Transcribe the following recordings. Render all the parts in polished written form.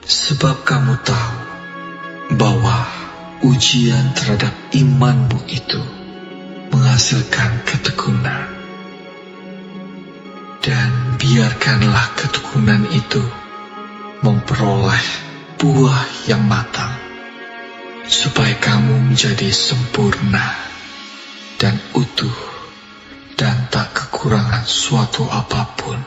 Sebab kamu tahu bahwa ujian terhadap imanmu itu menghasilkan ketekunan. Dan biarkanlah ketekunan itu memperoleh buah yang matang, supaya kamu menjadi sempurna dan utuh dan tak kekurangan suatu apapun.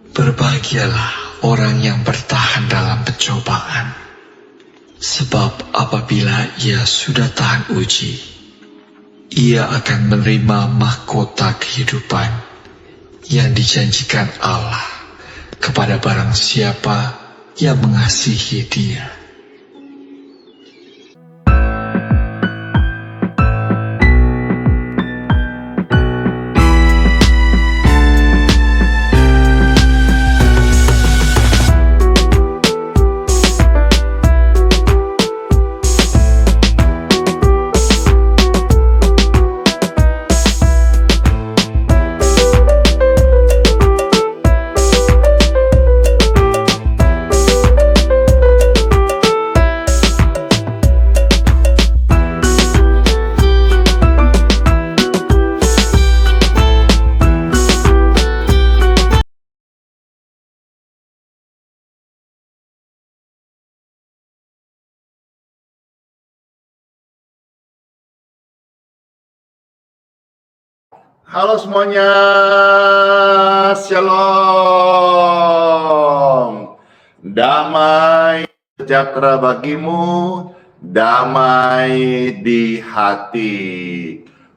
Berbahagialah orang yang bertahan dalam pencobaan, sebab apabila ia sudah tahan uji, ia akan menerima mahkota kehidupan yang dijanjikan Allah kepada barang siapa yang mengasihi Dia. Halo semuanya, Shalom. Damai sejahtera bagimu, damai di hati.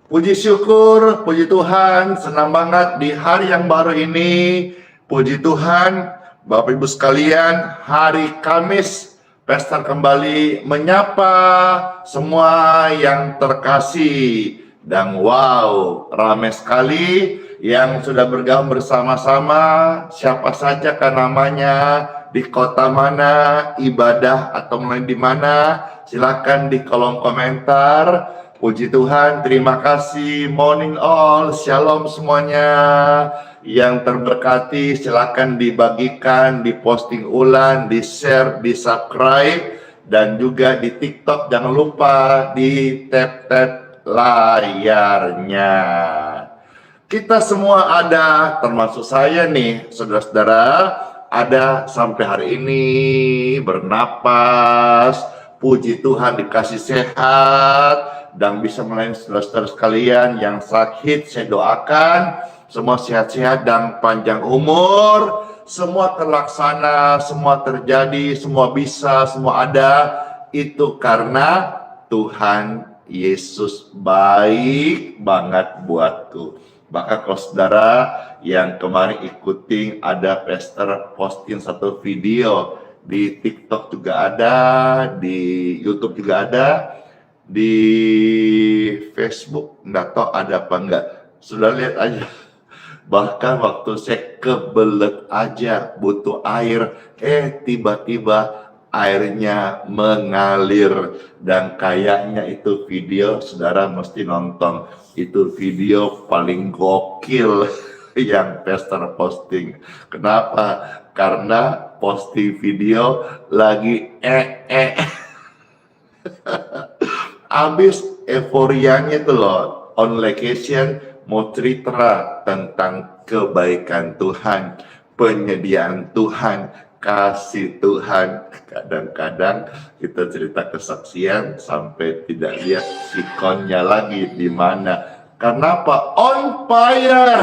Puji syukur, puji Tuhan, senang banget di hari yang baru ini. Puji Tuhan, Bapak Ibu sekalian, hari Kamis, Pastor kembali menyapa semua yang terkasih. Dan wow, ramai sekali yang sudah bergabung bersama-sama. Siapa saja kan namanya, di kota mana, ibadah atau mulai di mana, silakan di kolom komentar. Puji Tuhan, terima kasih. Morning all, shalom semuanya. Yang terberkati silakan dibagikan, diposting ulang, di-share, di-subscribe, dan juga di TikTok jangan lupa di tap-tap layarnya. Kita semua ada, termasuk saya nih, saudara-saudara, ada sampai hari ini bernapas. Puji Tuhan dikasih sehat dan bisa melayani saudara-saudara sekalian yang sakit. Saya doakan semua sehat-sehat dan panjang umur. Semua terlaksana, semua terjadi, semua bisa, semua ada. Itu karena Tuhan Yesus baik banget buatku. Bahkan kalau saudara yang kemarin ikutin, ada pastor posting satu video di TikTok juga ada, di YouTube juga ada, di Facebook nggak tahu ada apa enggak. Sudah lihat aja. Bahkan waktu saya kebelet aja butuh air, tiba-tiba airnya mengalir. Dan kayaknya itu video saudara mesti nonton. Itu video paling gokil yang pastor posting. Kenapa? Karena posting video lagi abis euforianya itu loh, on location mau cerita tentang kebaikan Tuhan, penyediaan Tuhan, kasih Tuhan. Kadang-kadang kita cerita kesaksian sampai tidak lihat ikonnya lagi di mana. Kenapa? On fire.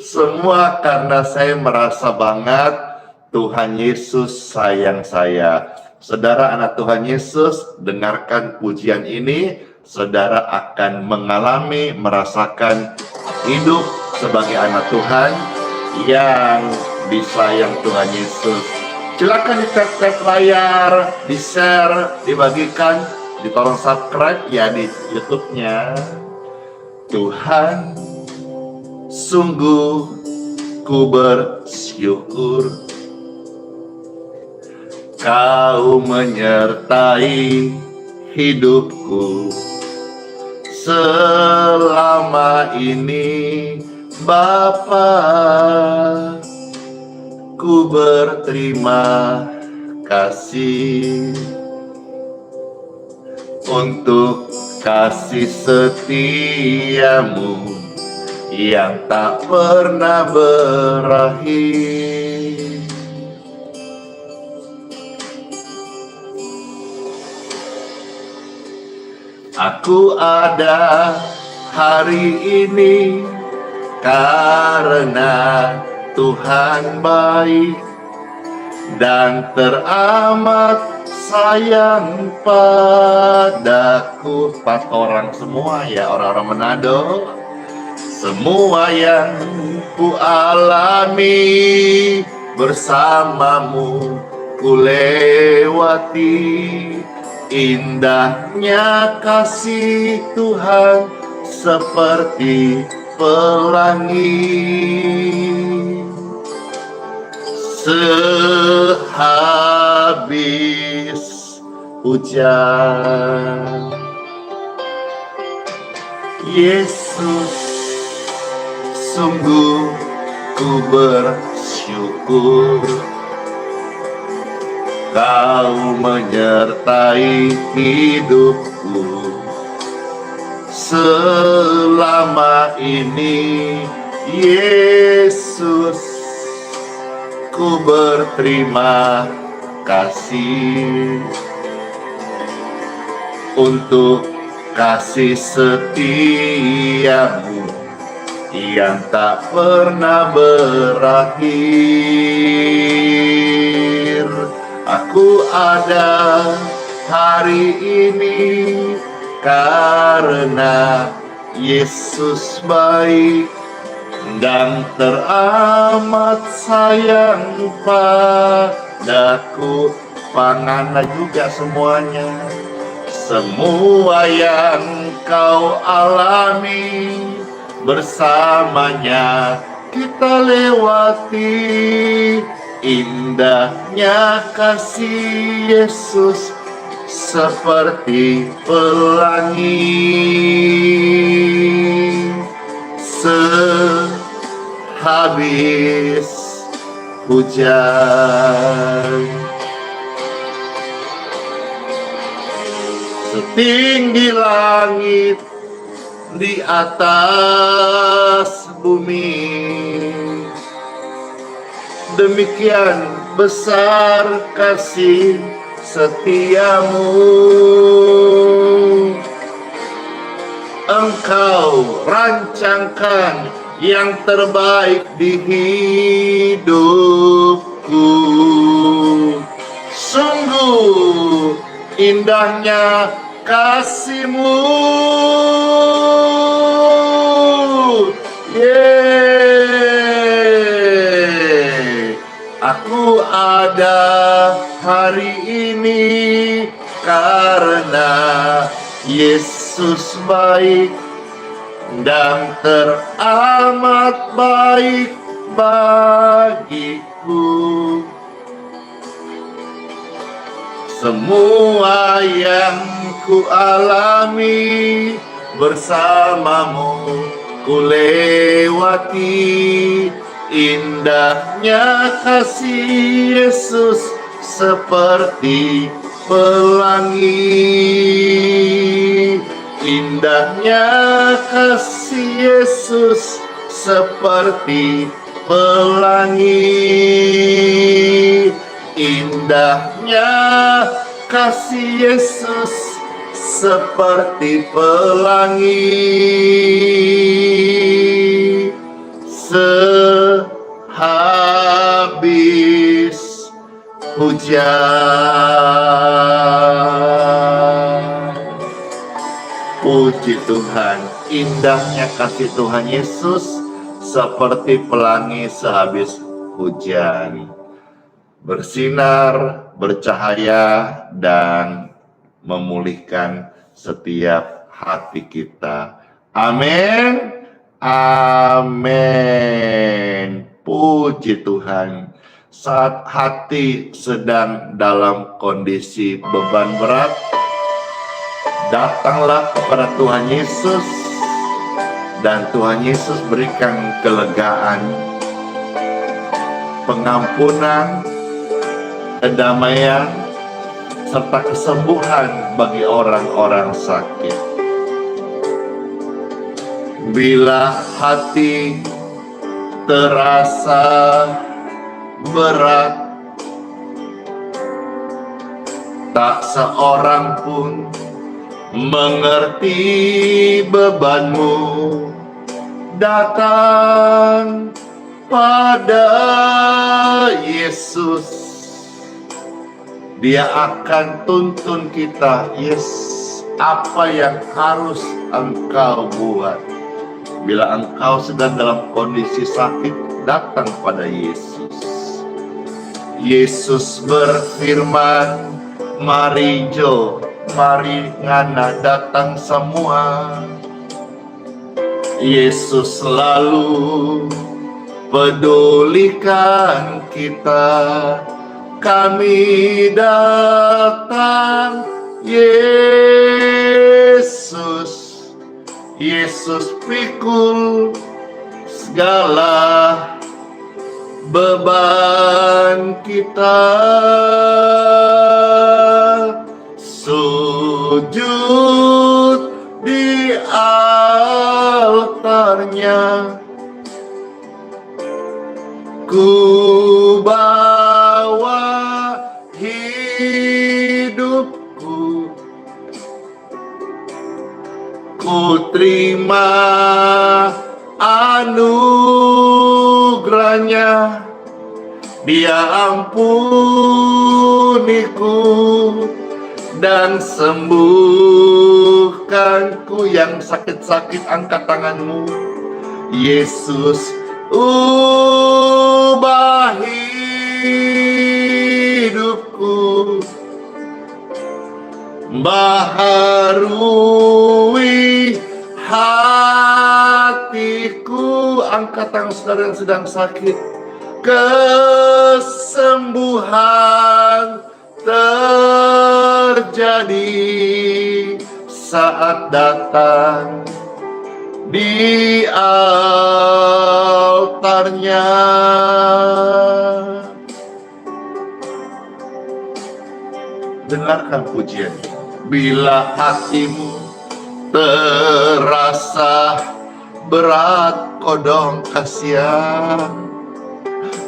Semua karena saya merasa banget Tuhan Yesus sayang saya. Saudara anak Tuhan Yesus, dengarkan pujian ini, saudara akan mengalami, merasakan hidup sebagai anak Tuhan yang disayang Tuhan Yesus. Silakan di tap-tap layar, di-share, dibagikan, ditolong subscribe ya di YouTube-nya. Tuhan sungguh ku bersyukur Kau menyertai hidupku selama ini Bapa. Ku berterima kasih untuk kasih setiamu yang tak pernah berakhir. Aku ada hari ini karena Tuhan baik dan teramat sayang padaku. 4 orang semua ya, orang-orang Manado. Semua yang ku alami bersamamu ku lewati. Indahnya kasih Tuhan seperti pelangi. Sehabis hujan, Yesus, sungguh ku bersyukur Kau menyertai hidupku selama ini, Yesus. Ku berterima kasih untuk kasih setiamu yang tak pernah berakhir. Aku ada hari ini karena Yesus baik dan teramat sayang padaku. Panganlah juga semuanya, semua yang kau alami bersamanya kita lewati. Indahnya kasih Yesus seperti pelangi. Sehabis hujan, setinggi langit di atas bumi, demikian besar kasih setiamu. Engkau rancangkan yang terbaik di hidupku. Sungguh indahnya kasih-Mu. Yeay. Aku ada hari ini karena Yesus baik dan teramat baik bagiku. Semua yang ku alami bersamamu ku lewati. Indahnya kasih Yesus seperti pelangi. Indahnya kasih Yesus seperti pelangi. Indahnya kasih Yesus seperti pelangi. Sehabis hujan. Puji Tuhan, indahnya kasih Tuhan Yesus seperti pelangi sehabis hujan. Bersinar, bercahaya, dan memulihkan setiap hati kita. Amin. Amin. Puji Tuhan. Saat hati sedang dalam kondisi beban berat, datanglah kepada Tuhan Yesus, dan Tuhan Yesus berikan kelegaan, pengampunan, kedamaian, serta kesembuhan bagi orang-orang sakit. Bila hati terasa berat, tak seorang pun mengerti bebanmu, datang pada Yesus. Dia akan tuntun kita, apa yang harus engkau buat. Bila engkau sedang dalam kondisi sakit, datang pada Yesus. Yesus berfirman, mari Jo, mari ngana datang semua. Yesus selalu pedulikan kita. Kami datang, Yesus. Yesus pikul segala beban kita. Sujud di altarnya, ku bawa hidupku, ku terima anugerahnya. Dia ampuniku dan sembuhkanku. Yang sakit-sakit, angkat tanganmu. Yesus ubah hidupku, baharui hatiku. Angkat tangan saudara yang sedang sakit. Kesembuhan terjadi saat datang di altarnya. Dengarkan pujian. Bila hatimu terasa berat, kodong kasihan,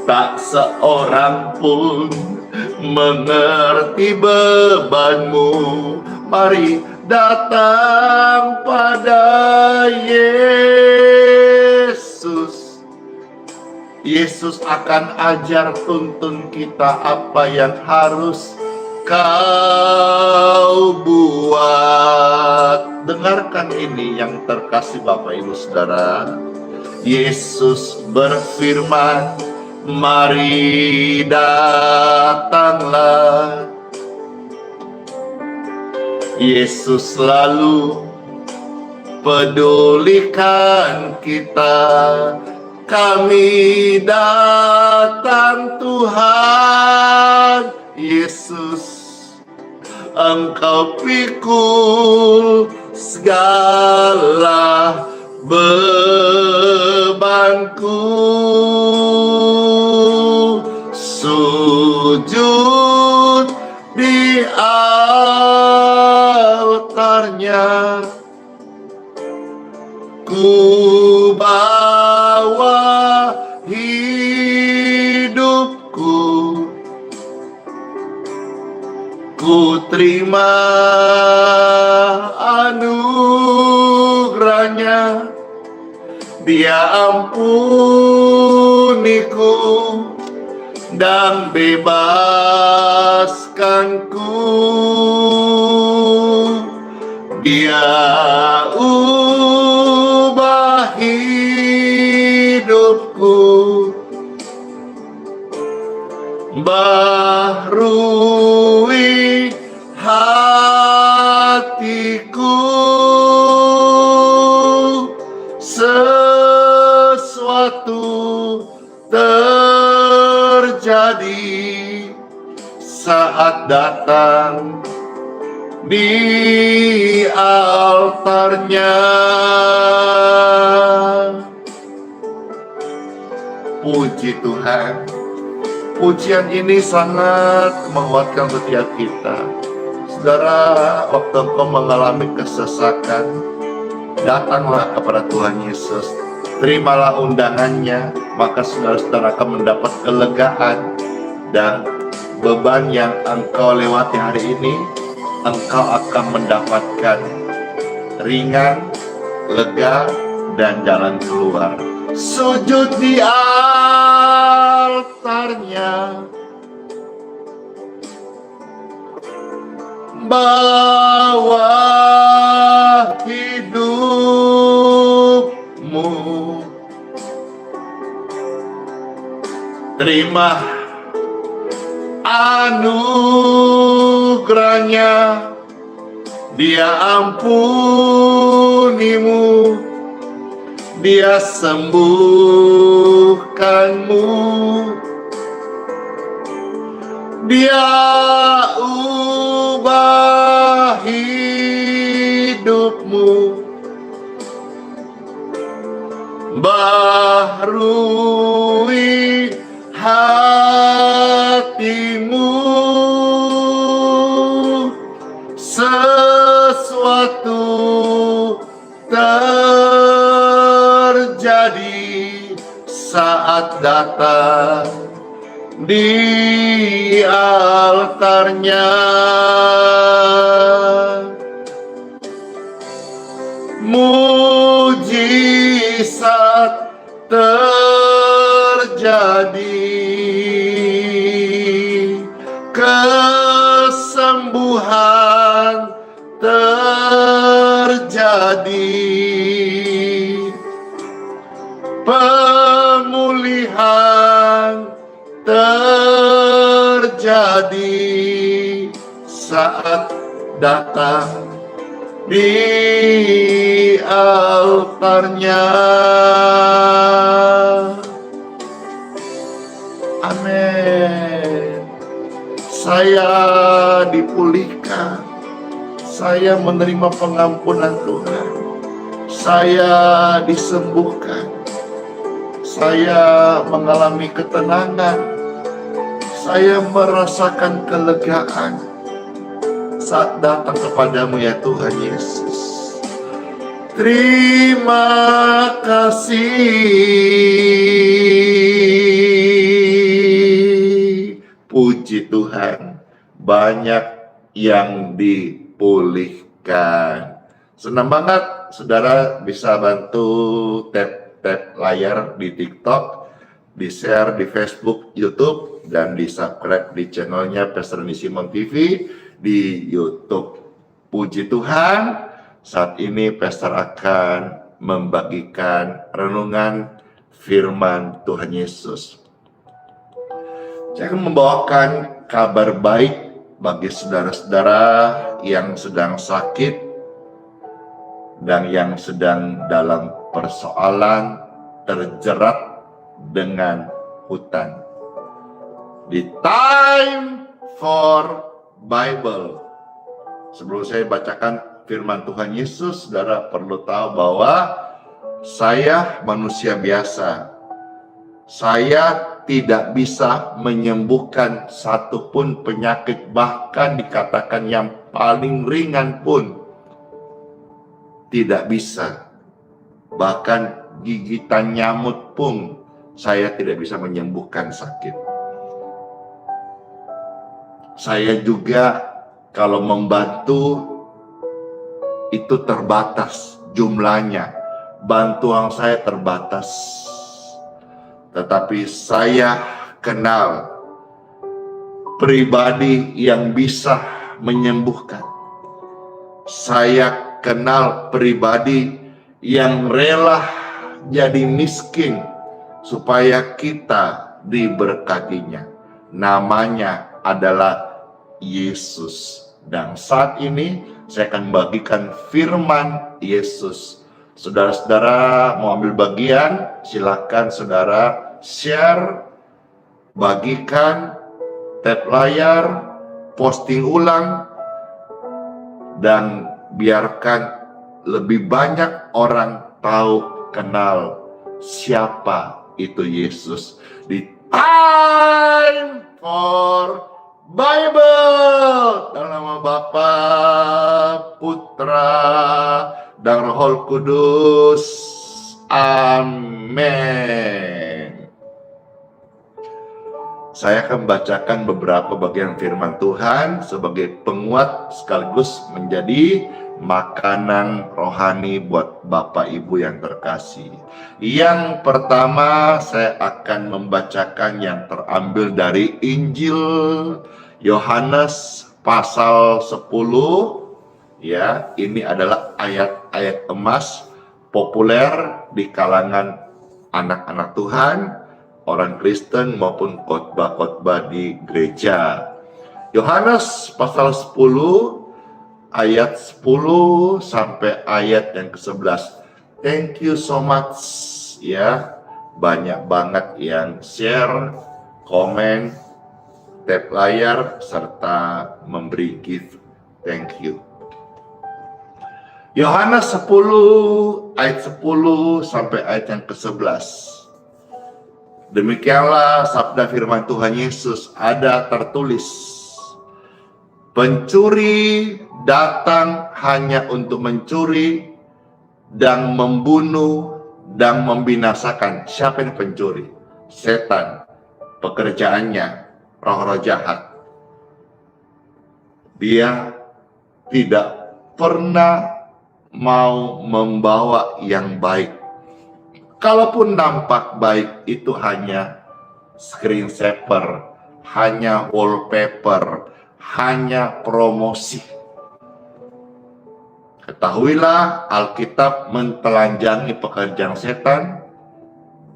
tak seorang pun mengerti bebanmu. Mari datang pada Yesus. Yesus akan ajar tuntun kita apa yang harus kau buat. Dengarkan ini yang terkasih Bapak Ibu Saudara. Yesus berfirman, mari datanglah. Yesus selalu pedulikan kita. Kami datang Tuhan Yesus, Engkau pikul segala bebanku. Sujud di altarnya, ku bawa hidupku, ku terima anugerahnya. Dia ampuniku dan bebaskanku. Dia ubah hidupku, baharui hatiku. Sesuatu saat datang di altarnya. Puji Tuhan. Pujian ini sangat menguatkan setiap kita. Saudara, waktu engkau mengalami kesesakan, datanglah kepada Tuhan Yesus. Terimalah undangannya, maka saudara-saudara akan mendapat kelegaan. Dan beban yang engkau lewati hari ini, engkau akan mendapatkan ringan, lega, dan jalan keluar. Sujud di altarnya, bawa hidupmu, terima anugerahnya, Dia ampunimu, Dia sembuhkanmu, Dia ubah hidupmu, baharui hatimu, sesuatu terjadi saat datang di altarnya. Mujizat terjadi, kesembuhan terjadi, pemulihan terjadi saat datang di altarnya. Amin. Saya dipulihkan, saya menerima pengampunan Tuhan, saya disembuhkan, saya mengalami ketenangan, saya merasakan kelegaan saat datang kepadamu ya Tuhan Yesus. Terima kasih. Puji Tuhan, banyak yang dipulihkan. Senang banget saudara bisa bantu tap layar di TikTok, di share di Facebook, YouTube, dan di subscribe di channelnya Pastor Andi Simon TV di YouTube. Puji Tuhan, saat ini Pastor akan membagikan renungan firman Tuhan Yesus. Saya akan membawakan kabar baik bagi saudara-saudara yang sedang sakit dan yang sedang dalam persoalan terjerat dengan hutang. Di Time for Bible. Sebelum saya bacakan firman Tuhan Yesus, saudara perlu tahu bahwa saya manusia biasa. Saya tidak bisa menyembuhkan satupun penyakit, bahkan dikatakan yang paling ringan pun tidak bisa. Bahkan gigitan nyamuk pun saya tidak bisa menyembuhkan sakit. Saya juga kalau membantu itu terbatas jumlahnya. Bantuan saya terbatas. Tetapi saya kenal pribadi yang bisa menyembuhkan. Saya kenal pribadi yang rela jadi miskin supaya kita diberkatinya. Namanya adalah Yesus. Dan saat ini saya akan bagikan firman Yesus. Saudara-saudara mau ambil bagian, silakan saudara share, bagikan, tap layar, posting ulang, dan biarkan lebih banyak orang tahu kenal siapa itu Yesus. Di Time for Bible, dalam nama Bapa, Putra, dan Roh Kudus. Amin. Saya akan membacakan beberapa bagian firman Tuhan sebagai penguat sekaligus menjadi makanan rohani buat Bapak Ibu yang terkasih. Yang pertama, saya akan membacakan yang terambil dari Injil Yohanes pasal 10. Ya, ini adalah ayat-ayat emas populer di kalangan anak-anak Tuhan, orang Kristen maupun khotbah-khotbah di gereja. Yohanes pasal 10 ayat 10 sampai ayat yang ke-11. Thank you so much ya. Banyak banget yang share, komen, tap layar serta memberi gift. Thank you. Yohanes 10 ayat 10 sampai ayat yang ke-11. Demikianlah sabda firman Tuhan Yesus, ada tertulis, pencuri datang hanya untuk mencuri dan membunuh dan membinasakan. Siapa yang pencuri? Setan. Pekerjaannya roh-roh jahat. Dia tidak pernah mau membawa yang baik. Kalaupun nampak baik, itu hanya screensaver, hanya wallpaper, hanya promosi. Ketahuilah Alkitab mentelanjangi pekerjaan setan,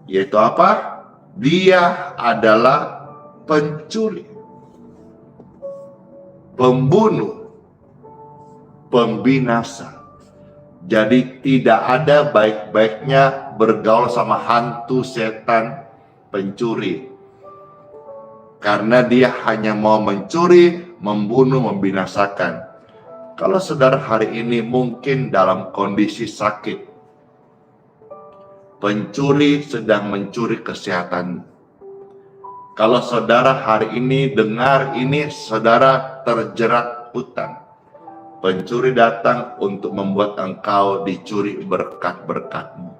yaitu apa? Dia adalah pencuri, pembunuh, pembinasa. Jadi tidak ada baik-baiknya bergaul sama hantu setan pencuri. Karena dia hanya mau mencuri, membunuh, membinasakan. Kalau saudara hari ini mungkin dalam kondisi sakit, pencuri sedang mencuri kesehatan. Kalau saudara hari ini dengar ini, saudara terjerat hutang. Pencuri datang untuk membuat engkau dicuri berkat-berkatmu.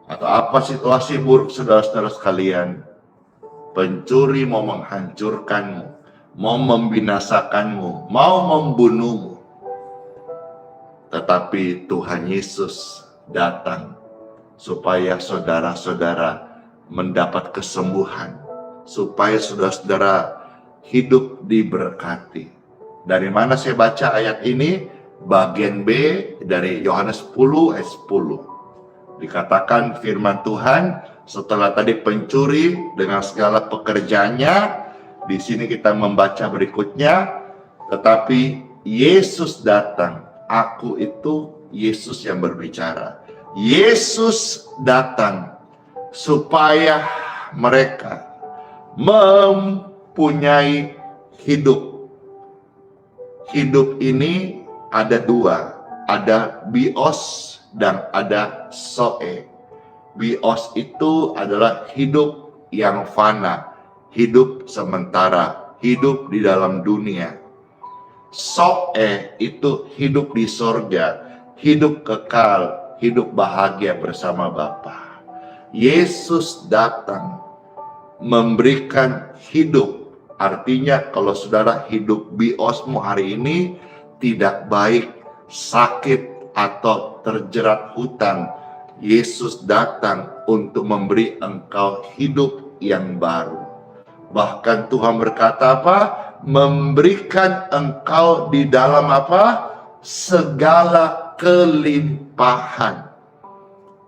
Atau apa situasi buruk saudara-saudara sekalian, pencuri mau menghancurkanmu, mau membinasakanmu, mau membunuhmu. Tetapi Tuhan Yesus datang supaya saudara-saudara mendapat kesembuhan, supaya saudara-saudara hidup diberkati. Dari mana saya baca ayat ini? Bagian B dari Yohanes 10 ayat 10. Dikatakan firman Tuhan, setelah tadi pencuri dengan segala pekerjaannya, di sini kita membaca berikutnya, tetapi Yesus datang. Aku itu Yesus yang berbicara. Yesus datang supaya mereka mempunyai hidup. Hidup ini ada dua, ada bios dan ada zoe. Bios itu adalah hidup yang fana, hidup sementara, hidup di dalam dunia. Zoe itu hidup di sorga, hidup kekal, hidup bahagia bersama Bapa. Yesus datang memberikan hidup. Artinya kalau saudara hidup biosmu hari ini tidak baik, sakit atau terjerat hutang, Yesus datang untuk memberi engkau hidup yang baru. Bahkan Tuhan berkata apa? Memberikan engkau di dalam apa? Segala kelimpahan.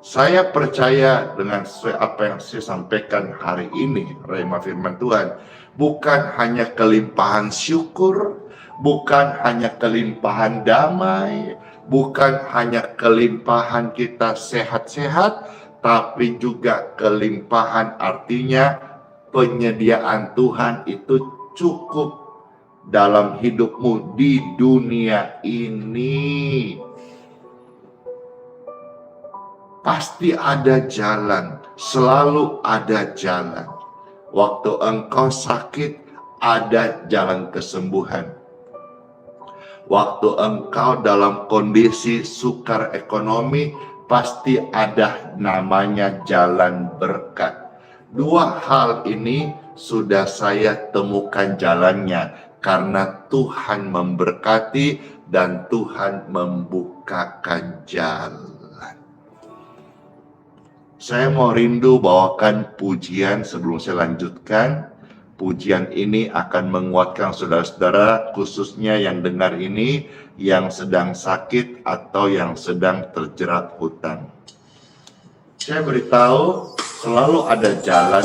Saya percaya dengan sesuai apa yang saya sampaikan hari ini, rema firman Tuhan, bukan hanya kelimpahan syukur, bukan hanya kelimpahan damai, bukan hanya kelimpahan kita sehat-sehat, tapi juga kelimpahan artinya penyediaan Tuhan itu cukup dalam hidupmu di dunia ini. Pasti ada jalan, selalu ada jalan. Waktu engkau sakit, ada jalan kesembuhan. Waktu engkau dalam kondisi sukar ekonomi, pasti ada namanya jalan berkat. Dua hal ini sudah saya temukan jalannya, karena Tuhan memberkati dan Tuhan membukakan jalan. Saya mau rindu bawakan pujian sebelum saya lanjutkan. Pujian ini akan menguatkan saudara-saudara, khususnya yang dengar ini, yang sedang sakit atau yang sedang terjerat hutang. Saya beritahu, selalu ada jalan.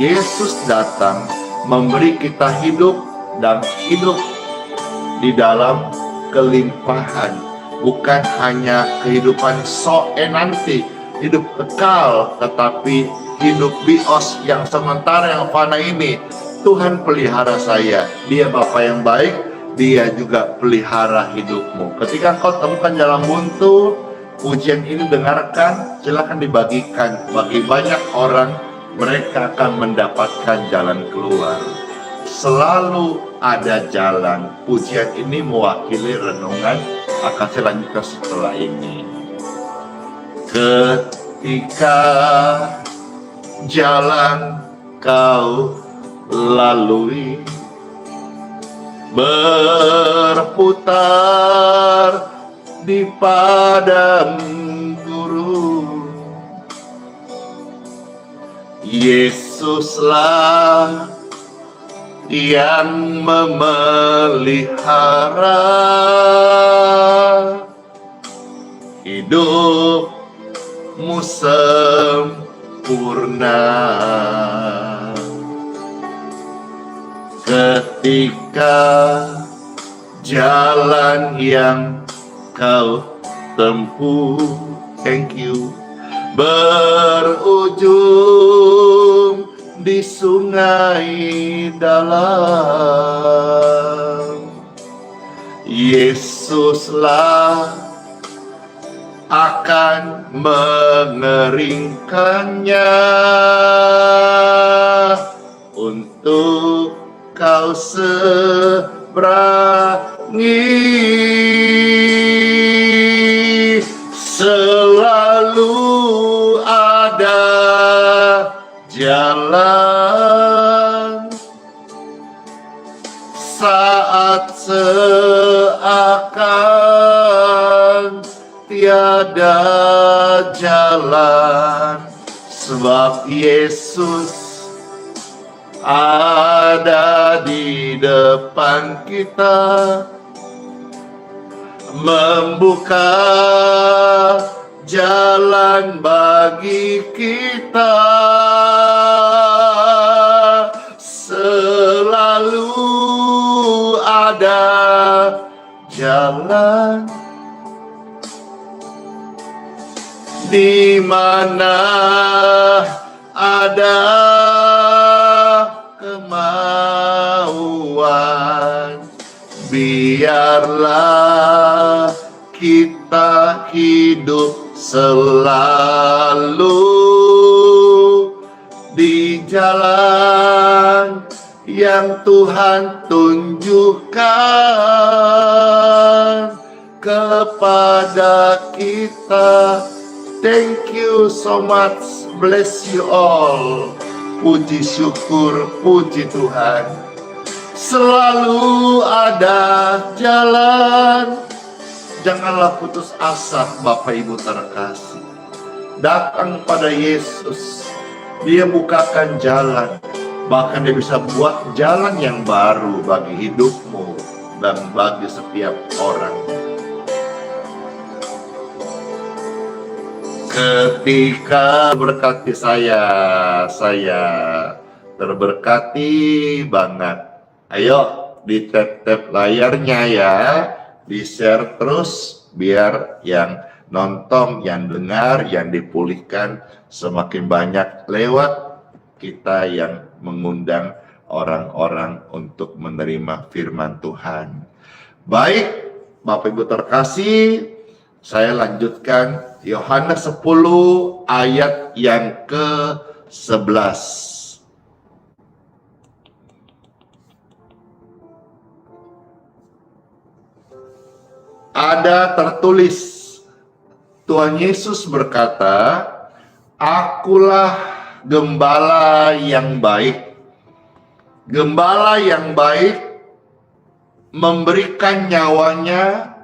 Yesus datang memberi kita hidup dan hidup di dalam kelimpahan. Bukan hanya kehidupan nanti, hidup kekal, tetapi hidup bios yang sementara, yang fana ini. Tuhan pelihara saya, Dia Bapa yang baik, Dia juga pelihara hidupmu. Ketika kau temukan jalan buntu, pujian ini dengarkan, silakan dibagikan bagi banyak orang, mereka akan mendapatkan jalan keluar. Selalu ada jalan. Pujian ini mewakili renungan, akan saya lanjutkan setelah ini. Ketika jalan kau lalui berputar di padang gurun, Yesuslah yang memelihara hidupmu sempurna. Ketika jalan yang kau tempuh, thank you, berujung di sungai dalam, Yesuslah akan mengeringkannya untuk kau seberangi. Selalu ada jalan saat seakan tiada jalan, sebab Yesus ada di depan kita, membuka jalan bagi kita. Selalu ada jalan di mana ada kemauan, biarlah kita hidup selalu di jalan yang Tuhan tunjukkan kepada kita. Thank you so much, bless you all. Puji syukur, puji Tuhan. Selalu ada jalan. Janganlah putus asa, Bapak Ibu terkasih. Datang pada Yesus, Dia bukakan jalan. Bahkan Dia bisa buat jalan yang baru bagi hidupmu dan bagi setiap orang. Ketika berkati saya terberkati banget. Ayo di tap-tap layarnya ya, di share terus biar yang nonton, yang dengar, yang dipulihkan semakin banyak lewat kita yang mengundang orang-orang untuk menerima firman Tuhan. Baik, Bapak Ibu terkasih, saya lanjutkan Yohanes 10 ayat yang ke-11. Ada tertulis, Tuhan Yesus berkata, "Akulah gembala yang baik. Gembala yang baik memberikan nyawanya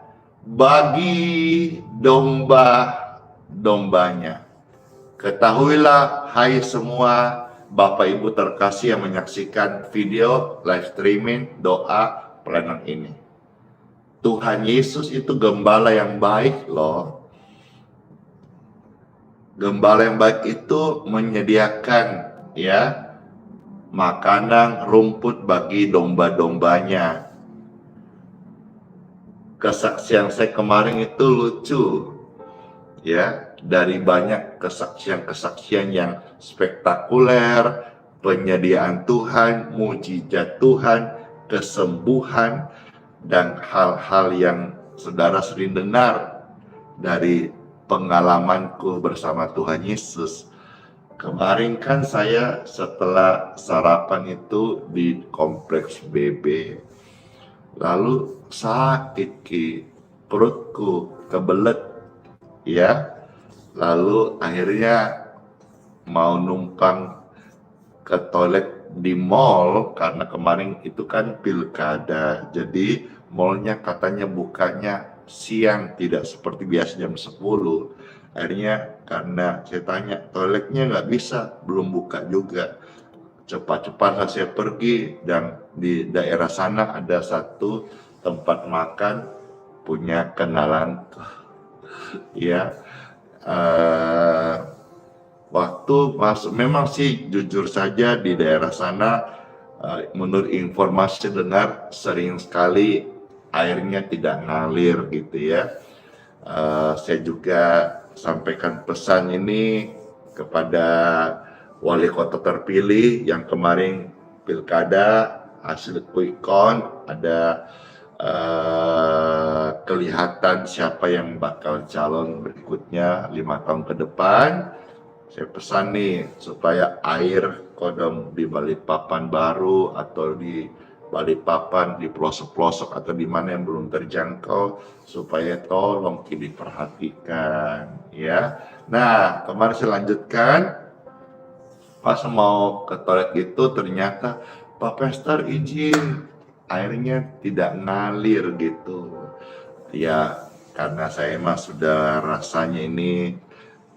bagi domba-dombanya." Ketahuilah, hai semua Bapak Ibu terkasih yang menyaksikan video live streaming doa pelayanan ini. Tuhan Yesus itu gembala yang baik loh. Gembala yang baik itu menyediakan ya makanan rumput bagi domba-dombanya. Kesaksian saya kemarin itu lucu ya, dari banyak kesaksian-kesaksian yang spektakuler, penyediaan Tuhan, mujizat Tuhan, kesembuhan, dan hal-hal yang saudara sering dengar dari pengalamanku bersama Tuhan Yesus. Kemarin kan saya setelah sarapan itu di kompleks BB, lalu sakit perutku kebelet ya, lalu akhirnya mau numpang ke toilet di mall karena kemarin itu kan pilkada, jadi mallnya katanya bukanya siang, tidak seperti biasa jam 10. Akhirnya karena saya tanya, toiletnya nggak bisa, belum buka juga. Cepat-cepat saya pergi, dan di daerah sana ada satu tempat makan punya kenalan ya. Waktu masuk, memang sih jujur saja di daerah sana menurut informasi dengar sering sekali airnya tidak ngalir gitu ya. Saya juga sampaikan pesan ini kepada wali kota terpilih yang kemarin pilkada hasil quick count, ada kelihatan siapa yang bakal calon berikutnya 5 tahun ke depan. Saya pesan nih supaya air kodam di Balikpapan baru atau di Balikpapan di pelosok-pelosok atau di mana yang belum terjangkau, supaya tolong diperhatikan ya. Nah, kemarin saya lanjutkan, pas mau ke toilet gitu ternyata Pak Pester izin, airnya tidak ngalir gitu ya, karena saya emang sudah rasanya ini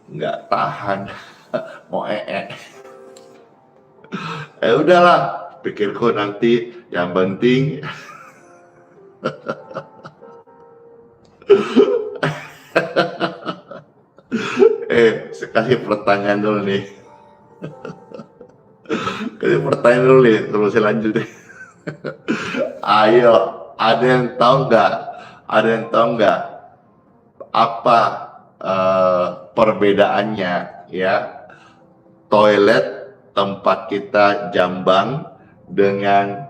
nggak tahan mau udahlah, pikirku nanti yang penting saya kasih pertanyaan dulu nih. Kasih pertanyaan dulu nih, terus saya lanjut deh. Ayo, ada yang tahu nggak apa perbedaannya ya, toilet tempat kita Jambang dengan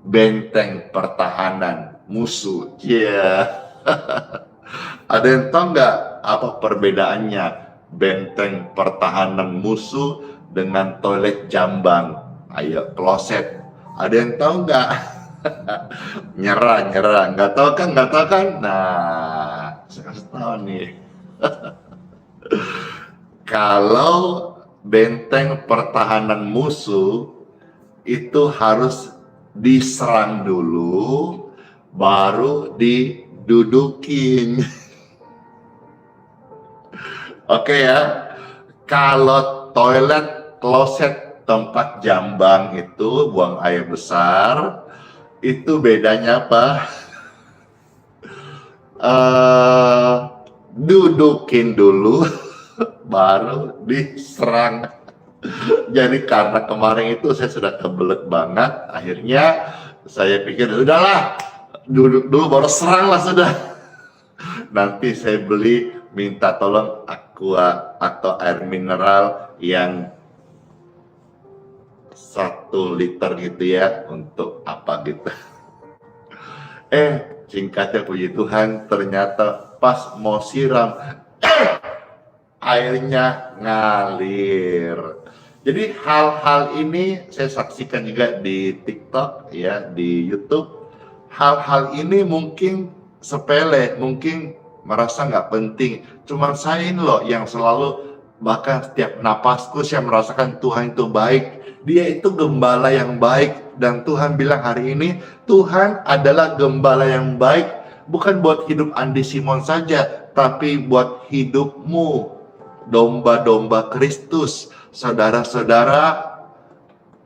benteng pertahanan musuh? Iya. Ada yang tahu nggak apa perbedaannya benteng pertahanan musuh dengan toilet Jambang? Ayo, kloset. Ada yang tahu nggak? nyerah, nggak tahu kan? Nah, saya kasih tahu nih. Kalau benteng pertahanan musuh itu harus diserang dulu, baru didudukin. Oke ya. Kalau toilet, kloset tempat Jambang itu buang air besar, itu bedanya apa? Dudukin dulu baru diserang. Jadi karena kemarin itu saya sudah kebelet banget, akhirnya saya pikir udahlah, duduk dulu baru serang lah sudah. Nanti saya beli, minta tolong Aqua atau air mineral yang 1 liter gitu ya, untuk apa gitu. Singkatnya puji Tuhan, ternyata pas mau siram, airnya ngalir. Jadi hal-hal ini saya saksikan juga di TikTok ya, di YouTube. Hal-hal ini mungkin sepele, mungkin merasa nggak penting. Cuman saya ini loh yang selalu, bahkan setiap napasku saya merasakan Tuhan itu baik. Dia itu gembala yang baik, dan Tuhan bilang hari ini Tuhan adalah gembala yang baik, bukan buat hidup Andi Simon saja, tapi buat hidupmu, domba-domba Kristus. Saudara-saudara,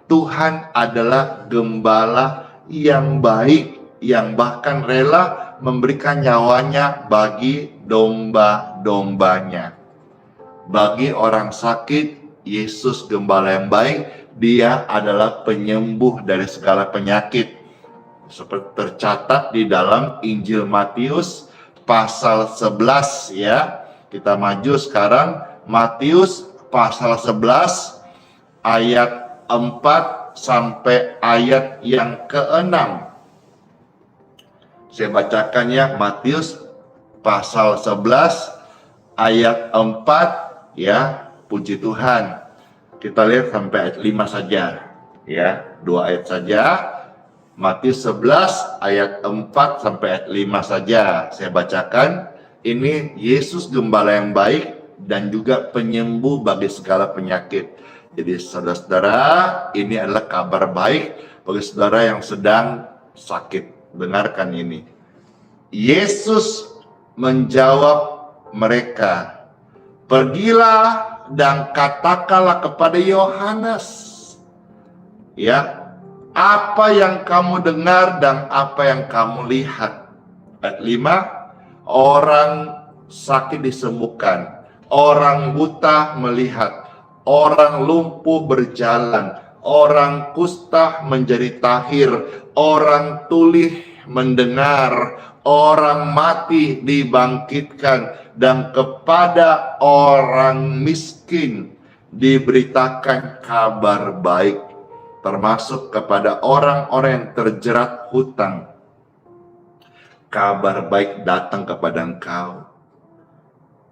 Tuhan adalah gembala yang baik, yang bahkan rela memberikan nyawanya bagi domba-dombanya. Bagi orang sakit, Yesus gembala yang baik, dia adalah penyembuh dari segala penyakit. Seperti tercatat di dalam Injil Matius pasal 11 ya. Kita maju sekarang, Matius pasal 11 ayat 4 sampai ayat yang ke-6. Saya bacakan ya, Matius pasal 11 ayat 4 ya, puji Tuhan. Kita lihat sampai ayat 5 saja ya, 2 ayat saja. Matius 11 ayat 4 sampai ayat 5 saja saya bacakan. Ini Yesus gembala yang baik dan juga penyembuh bagi segala penyakit. Jadi saudara-saudara, ini adalah kabar baik bagi saudara yang sedang sakit. Dengarkan ini. Yesus menjawab mereka, "Pergilah dan katakanlah kepada Yohanes, ya, apa yang kamu dengar dan apa yang kamu lihat." Ayat 5, orang sakit disembuhkan, orang buta melihat, orang lumpuh berjalan, orang kusta menjadi tahir, orang tuli mendengar, orang mati dibangkitkan, dan kepada orang miskin diberitakan kabar baik, termasuk kepada orang-orang yang terjerat hutang. Kabar baik datang kepada engkau.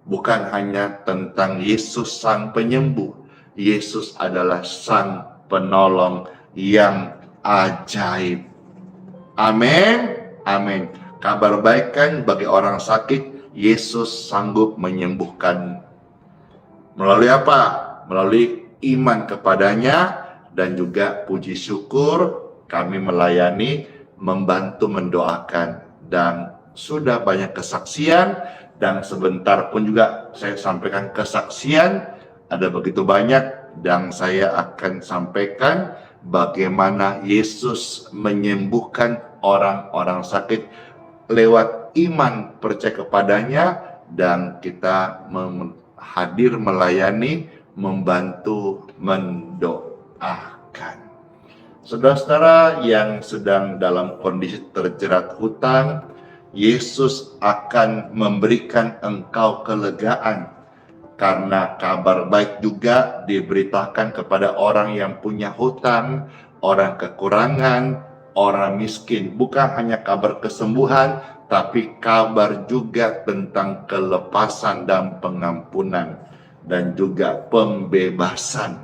Bukan hanya tentang Yesus sang penyembuh, Yesus adalah sang penolong yang ajaib. Amin, amin. Kabar baik kan bagi orang sakit, Yesus sanggup menyembuhkan. Melalui apa? Melalui iman kepadanya, dan juga puji syukur kami melayani, membantu mendoakan, dan sudah banyak kesaksian. Dan sebentar pun juga saya sampaikan kesaksian, ada begitu banyak, dan saya akan sampaikan bagaimana Yesus menyembuhkan orang-orang sakit lewat iman percaya kepadanya, dan kita hadir melayani, membantu, mendoakan. Saudara-saudara yang sedang dalam kondisi terjerat hutang, Yesus akan memberikan engkau kelegaan, karena kabar baik juga diberitakan kepada orang yang punya hutang, orang kekurangan, orang miskin. Bukan hanya kabar kesembuhan, tapi kabar juga tentang kelepasan dan pengampunan, dan juga pembebasan.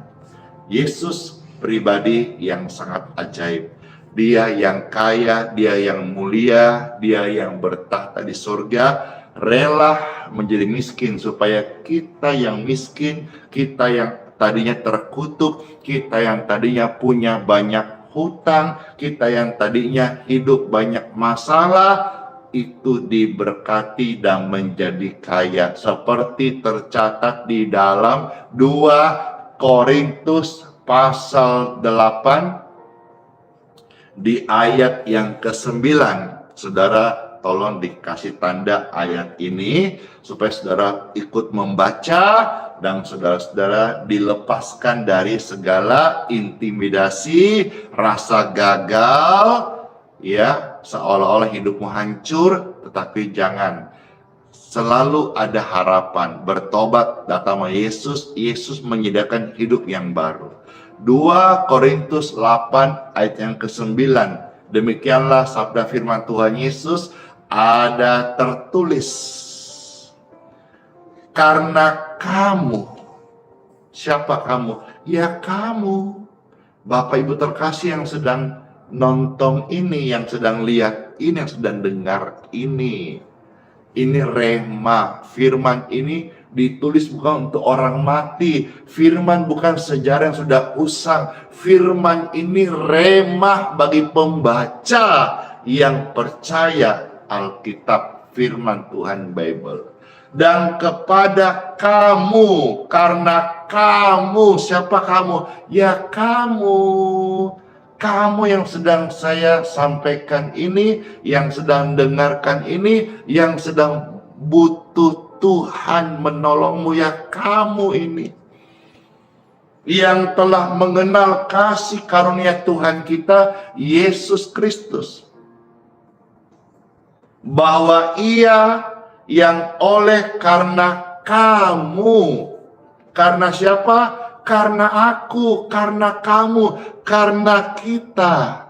Yesus pribadi yang sangat ajaib. Dia yang kaya, dia yang mulia, dia yang bertahta di surga, rela menjadi miskin supaya kita yang miskin, kita yang tadinya terkutuk, kita yang tadinya punya banyak hutang, kita yang tadinya hidup banyak masalah, itu diberkati dan menjadi kaya. Seperti tercatat di dalam 2 Korintus pasal 8 di ayat yang ke-9. Saudara tolong dikasih tanda ayat ini supaya saudara ikut membaca, dan saudara-saudara dilepaskan dari segala intimidasi, rasa gagal, ya, seolah-olah hidupmu hancur. Tetapi jangan. selalu ada harapan. Bertobat, datang sama Yesus, Yesus menyediakan hidup yang baru. 2 Korintus 8 ayat yang ke-9. Demikianlah sabda firman Tuhan Yesus, ada tertulis, karena kamu. Siapa kamu? Ya kamu, Bapak Ibu terkasih yang sedang nonton ini, yang sedang lihat ini, yang sedang dengar ini. Ini rema, firman ini ditulis bukan untuk orang mati. Firman bukan sejarah yang sudah usang. Firman ini rema bagi pembaca yang percaya Alkitab, firman Tuhan, Bible. Dan kepada kamu, karena kamu, siapa kamu? Ya kamu. Kamu yang sedang saya sampaikan ini, yang sedang dengarkan ini, yang sedang butuh Tuhan menolongmu, ya kamu ini. Yang telah mengenal kasih karunia Tuhan kita, Yesus Kristus. Bahwa Ia yang oleh karena kamu. Karena siapa? Karena aku, karena kamu, karena kita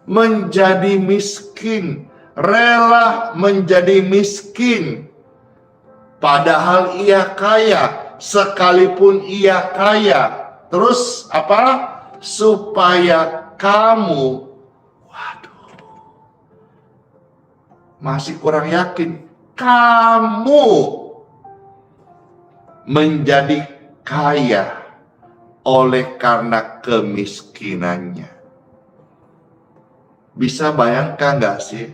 menjadi miskin, rela menjadi miskin, padahal Ia kaya, sekalipun Ia kaya. Terus apa? Supaya kamu, waduh, masih kurang yakin, kamu menjadi kaya oleh karena kemiskinannya. Bisa bayangkan gak sih?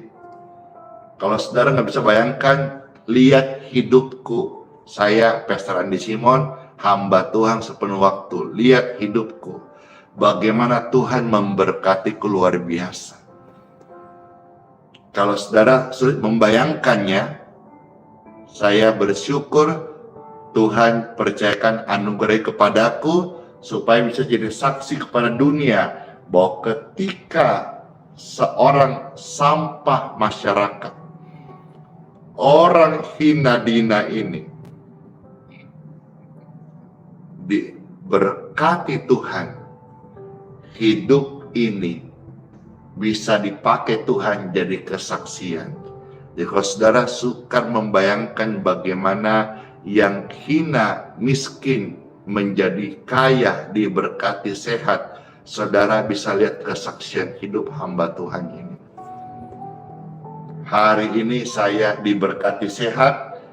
Kalau saudara gak bisa bayangkan, lihat hidupku. Saya, Pastor Andi Simon, hamba Tuhan sepenuh waktu. Lihat hidupku. Bagaimana Tuhan memberkatiku luar biasa. Kalau saudara sulit membayangkannya, saya bersyukur Tuhan percayakan anugerah kepadaku supaya bisa jadi saksi kepada dunia bahwa ketika seorang sampah masyarakat, orang hina dina ini diberkati Tuhan, hidup ini bisa dipakai Tuhan jadi kesaksian. Jadi kalau saudara sukar membayangkan bagaimana yang hina, miskin menjadi kaya, diberkati sehat, saudara bisa lihat kesaksian hidup hamba Tuhan ini. Hari ini saya diberkati sehat.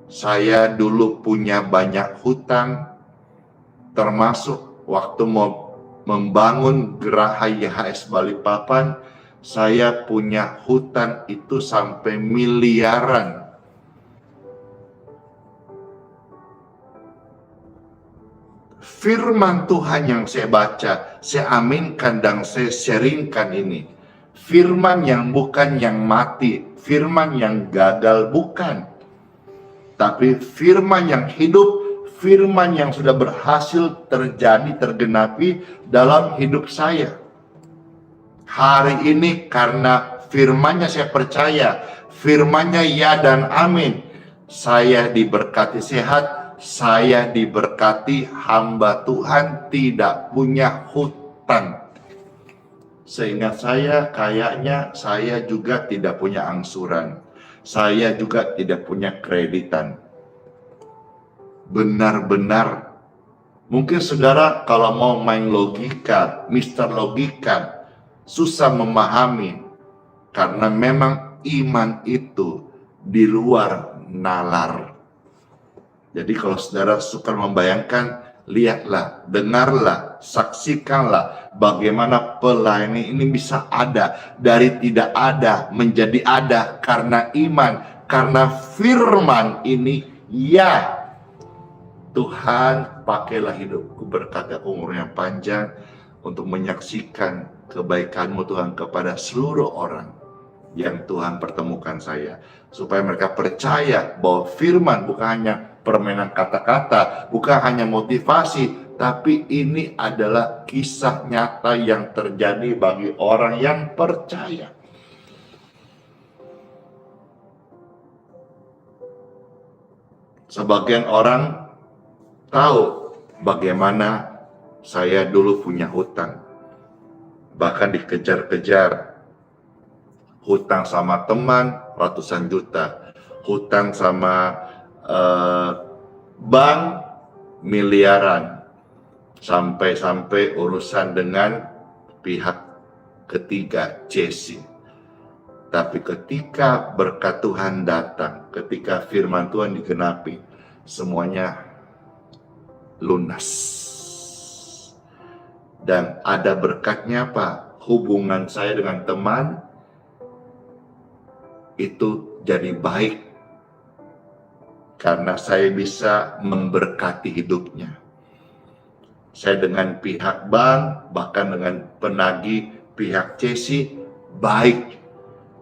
Saya dulu punya banyak hutang, termasuk waktu mau membangun Geraha YHS Balikpapan, saya punya hutang itu sampai miliaran. Firman Tuhan yang saya baca, saya aminkan dan saya sharingkan ini. Firman yang bukan yang mati, firman yang gagal bukan. Tapi firman yang hidup, firman yang sudah berhasil terjadi, tergenapi dalam hidup saya. Hari ini karena firmannya saya percaya, firmannya ya dan amin. Saya diberkati sehat, saya diberkati hamba Tuhan tidak punya hutang. Seingat saya kayaknya saya juga tidak punya angsuran. Saya juga tidak punya kreditan. Benar-benar. Mungkin saudara kalau mau main logika, Mister Logika, susah memahami. Karena memang iman itu di luar nalar. Jadi kalau saudara suka membayangkan, lihatlah, dengarlah, saksikanlah bagaimana pelayanan ini bisa ada. Dari tidak ada menjadi ada karena iman, karena firman ini ya. Tuhan pakailah hidupku, berkati umur yang panjang untuk menyaksikan kebaikan-Mu Tuhan kepada seluruh orang yang Tuhan pertemukan saya. Supaya mereka percaya bahwa firman bukan hanya permainan kata-kata, bukan hanya motivasi, tapi ini adalah kisah nyata yang terjadi bagi orang yang percaya. Sebagian orang tahu bagaimana saya dulu punya hutang. Bahkan dikejar-kejar. Hutang sama teman ratusan juta. Hutang sama bank miliaran. Sampai-sampai urusan dengan pihak ketiga, Jesse. Tapi ketika berkat Tuhan datang, ketika firman Tuhan digenapi, semuanya lunas. Dan ada berkatnya Pak, hubungan saya dengan teman itu jadi baik. Karena saya bisa memberkati hidupnya. Saya dengan pihak bank, bahkan dengan penagih pihak Jesse, baik.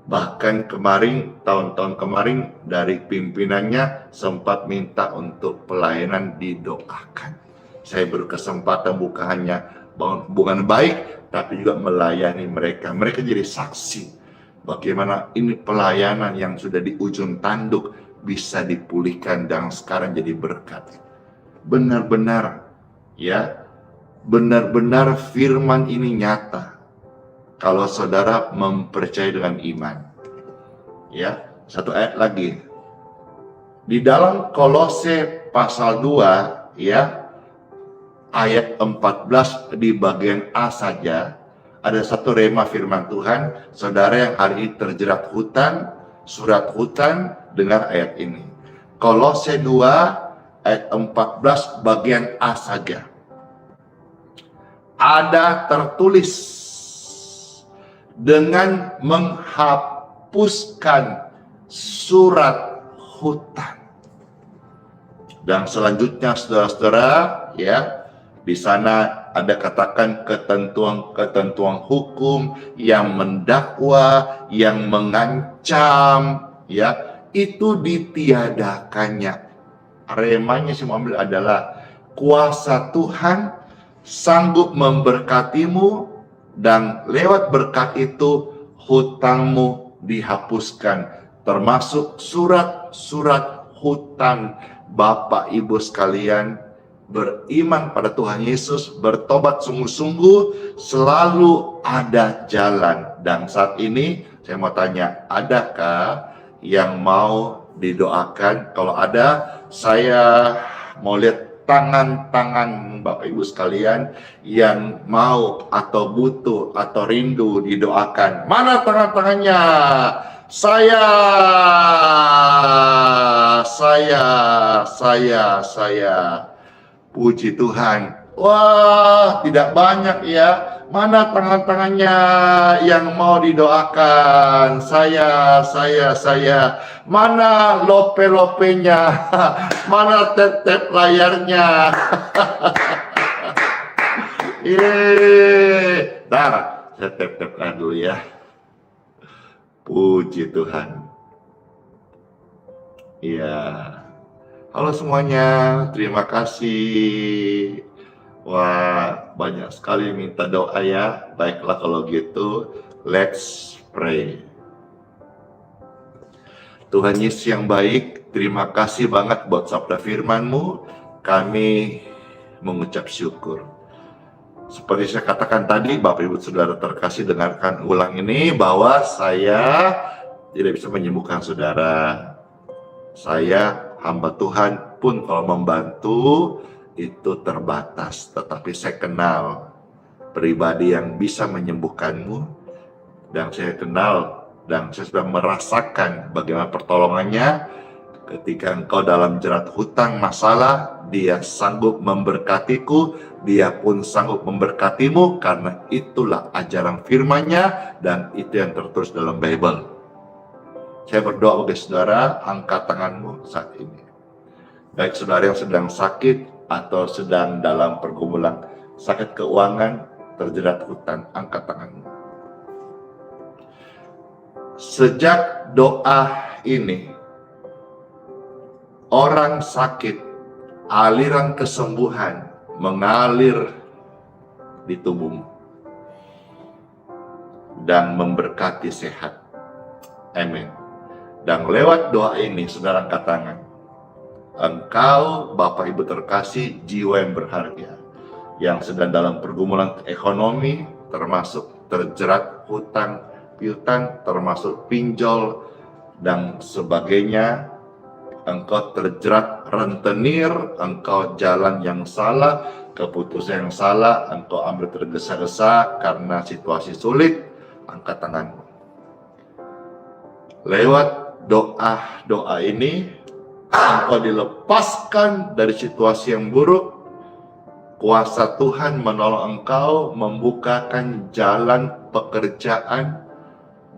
Bahkan kemarin, tahun-tahun kemarin dari pimpinannya sempat minta untuk pelayanan didoakan. Saya berkesempatan bukan hanya bangun hubungan baik, tapi juga melayani mereka. Mereka jadi saksi bagaimana ini pelayanan yang sudah di ujung tanduk bisa dipulihkan dan sekarang jadi berkat. Benar-benar ya, benar-benar firman ini nyata. Kalau saudara mempercayai dengan iman. Ya, satu ayat lagi. Di dalam Kolose pasal 2, ya, ayat 14 di bagian A saja, ada satu rema firman Tuhan. Saudara yang hari ini terjerat hutang, surat hutang, dengar ayat ini. Kolose 2, ayat 14 bagian A saja. Ada tertulis, dengan menghapuskan surat hutang. Dan selanjutnya saudara-saudara, ya, di sana ada katakan ketentuan-ketentuan hukum yang mendakwa, yang mengancam, ya, itu ditiadakannya. Remanya semua ambil adalah kuasa Tuhan sanggup memberkatimu, dan lewat berkat itu hutangmu dihapuskan, termasuk surat-surat hutang. Bapak Ibu sekalian, beriman pada Tuhan Yesus, bertobat sungguh-sungguh, selalu ada jalan. Dan saat ini saya mau tanya, adakah yang mau didoakan? Kalau ada, saya mau lihat tangan-tangan Bapak Ibu sekalian yang mau atau butuh atau rindu didoakan. Mana tangan-tangannya? Saya. Puji Tuhan. Wah, tidak banyak ya. Mana tangan-tangannya yang mau didoakan? Saya. Mana lope-lopenya? Mana tap-tap layarnya? Ntar, saya tap-tap layar dulu ya. Puji Tuhan. Iya. Halo semuanya, terima kasih. Wah, banyak sekali minta doa ya. Baiklah kalau gitu, let's pray. Tuhan Yesus yang baik, terima kasih banget buat sabda firman-Mu. Kami mengucap syukur. Seperti saya katakan tadi, Bapak Ibu Saudara terkasih, dengarkan ulang ini bahwa saya tidak bisa menyembuhkan saudara. Saya hamba Tuhan pun kalau membantu itu terbatas, tetapi saya kenal pribadi yang bisa menyembuhkanmu, dan saya kenal dan saya sudah merasakan bagaimana pertolongannya ketika engkau dalam jerat hutang masalah. Dia sanggup memberkatiku, dia pun sanggup memberkatimu, karena itulah ajaran firman-Nya dan itu yang tertulis dalam Bible. Saya berdoa bagi saudara, angkat tanganmu saat ini. Baik saudara yang sedang sakit atau sedang dalam pergumulan sakit keuangan, terjerat hutang, angkat tanganmu. Sejak doa ini, orang sakit, aliran kesembuhan mengalir di tubuhmu dan memberkati sehat. Amin. Dan lewat doa ini, saudara angkat tangan. Engkau, Bapak Ibu terkasih, jiwa yang berharga, yang sedang dalam pergumulan ekonomi, termasuk terjerat hutang piutang, termasuk pinjol dan sebagainya. Engkau terjerat rentenir, engkau jalan yang salah, keputusan yang salah, engkau ambil tergesa-gesa karena situasi sulit. Angkat tanganmu. Lewat doa ini, engkau dilepaskan dari situasi yang buruk. Kuasa Tuhan menolong engkau membukakan jalan pekerjaan,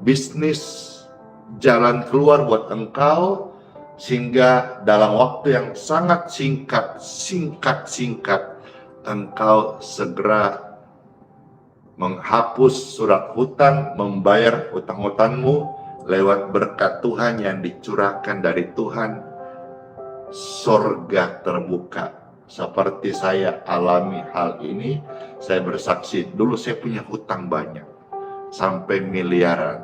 bisnis, jalan keluar buat engkau, sehingga dalam waktu yang sangat singkat, engkau segera menghapus surat hutang, membayar hutang-hutangmu lewat berkat Tuhan yang dicurahkan dari Tuhan. Sorga terbuka. Seperti saya alami hal ini, saya bersaksi, dulu saya punya hutang banyak, sampai miliaran.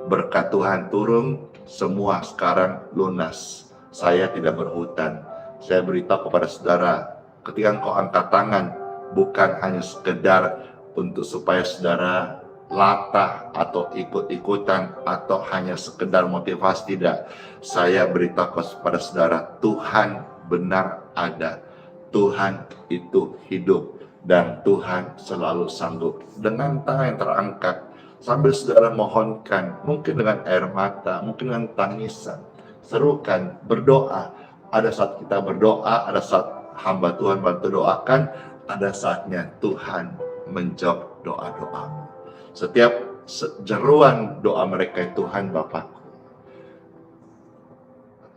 Berkat Tuhan turun, semua sekarang lunas. Saya tidak berhutang. Saya beritahu kepada saudara, ketika engkau angkat tangan, bukan hanya sekedar untuk supaya saudara latah atau ikut-ikutan atau hanya sekedar motivasi, tidak. Saya beritahu kepada saudara, Tuhan benar ada. Tuhan itu hidup dan Tuhan selalu sanggup. Dengan tangan yang terangkat, sambil saudara mohonkan, mungkin dengan air mata, mungkin dengan tangisan, serukan, berdoa. Ada saat kita berdoa, ada saat hamba Tuhan bantu doakan, ada saatnya Tuhan menjawab doa-doamu. Setiap jeruan doa mereka, Tuhan Bapakku,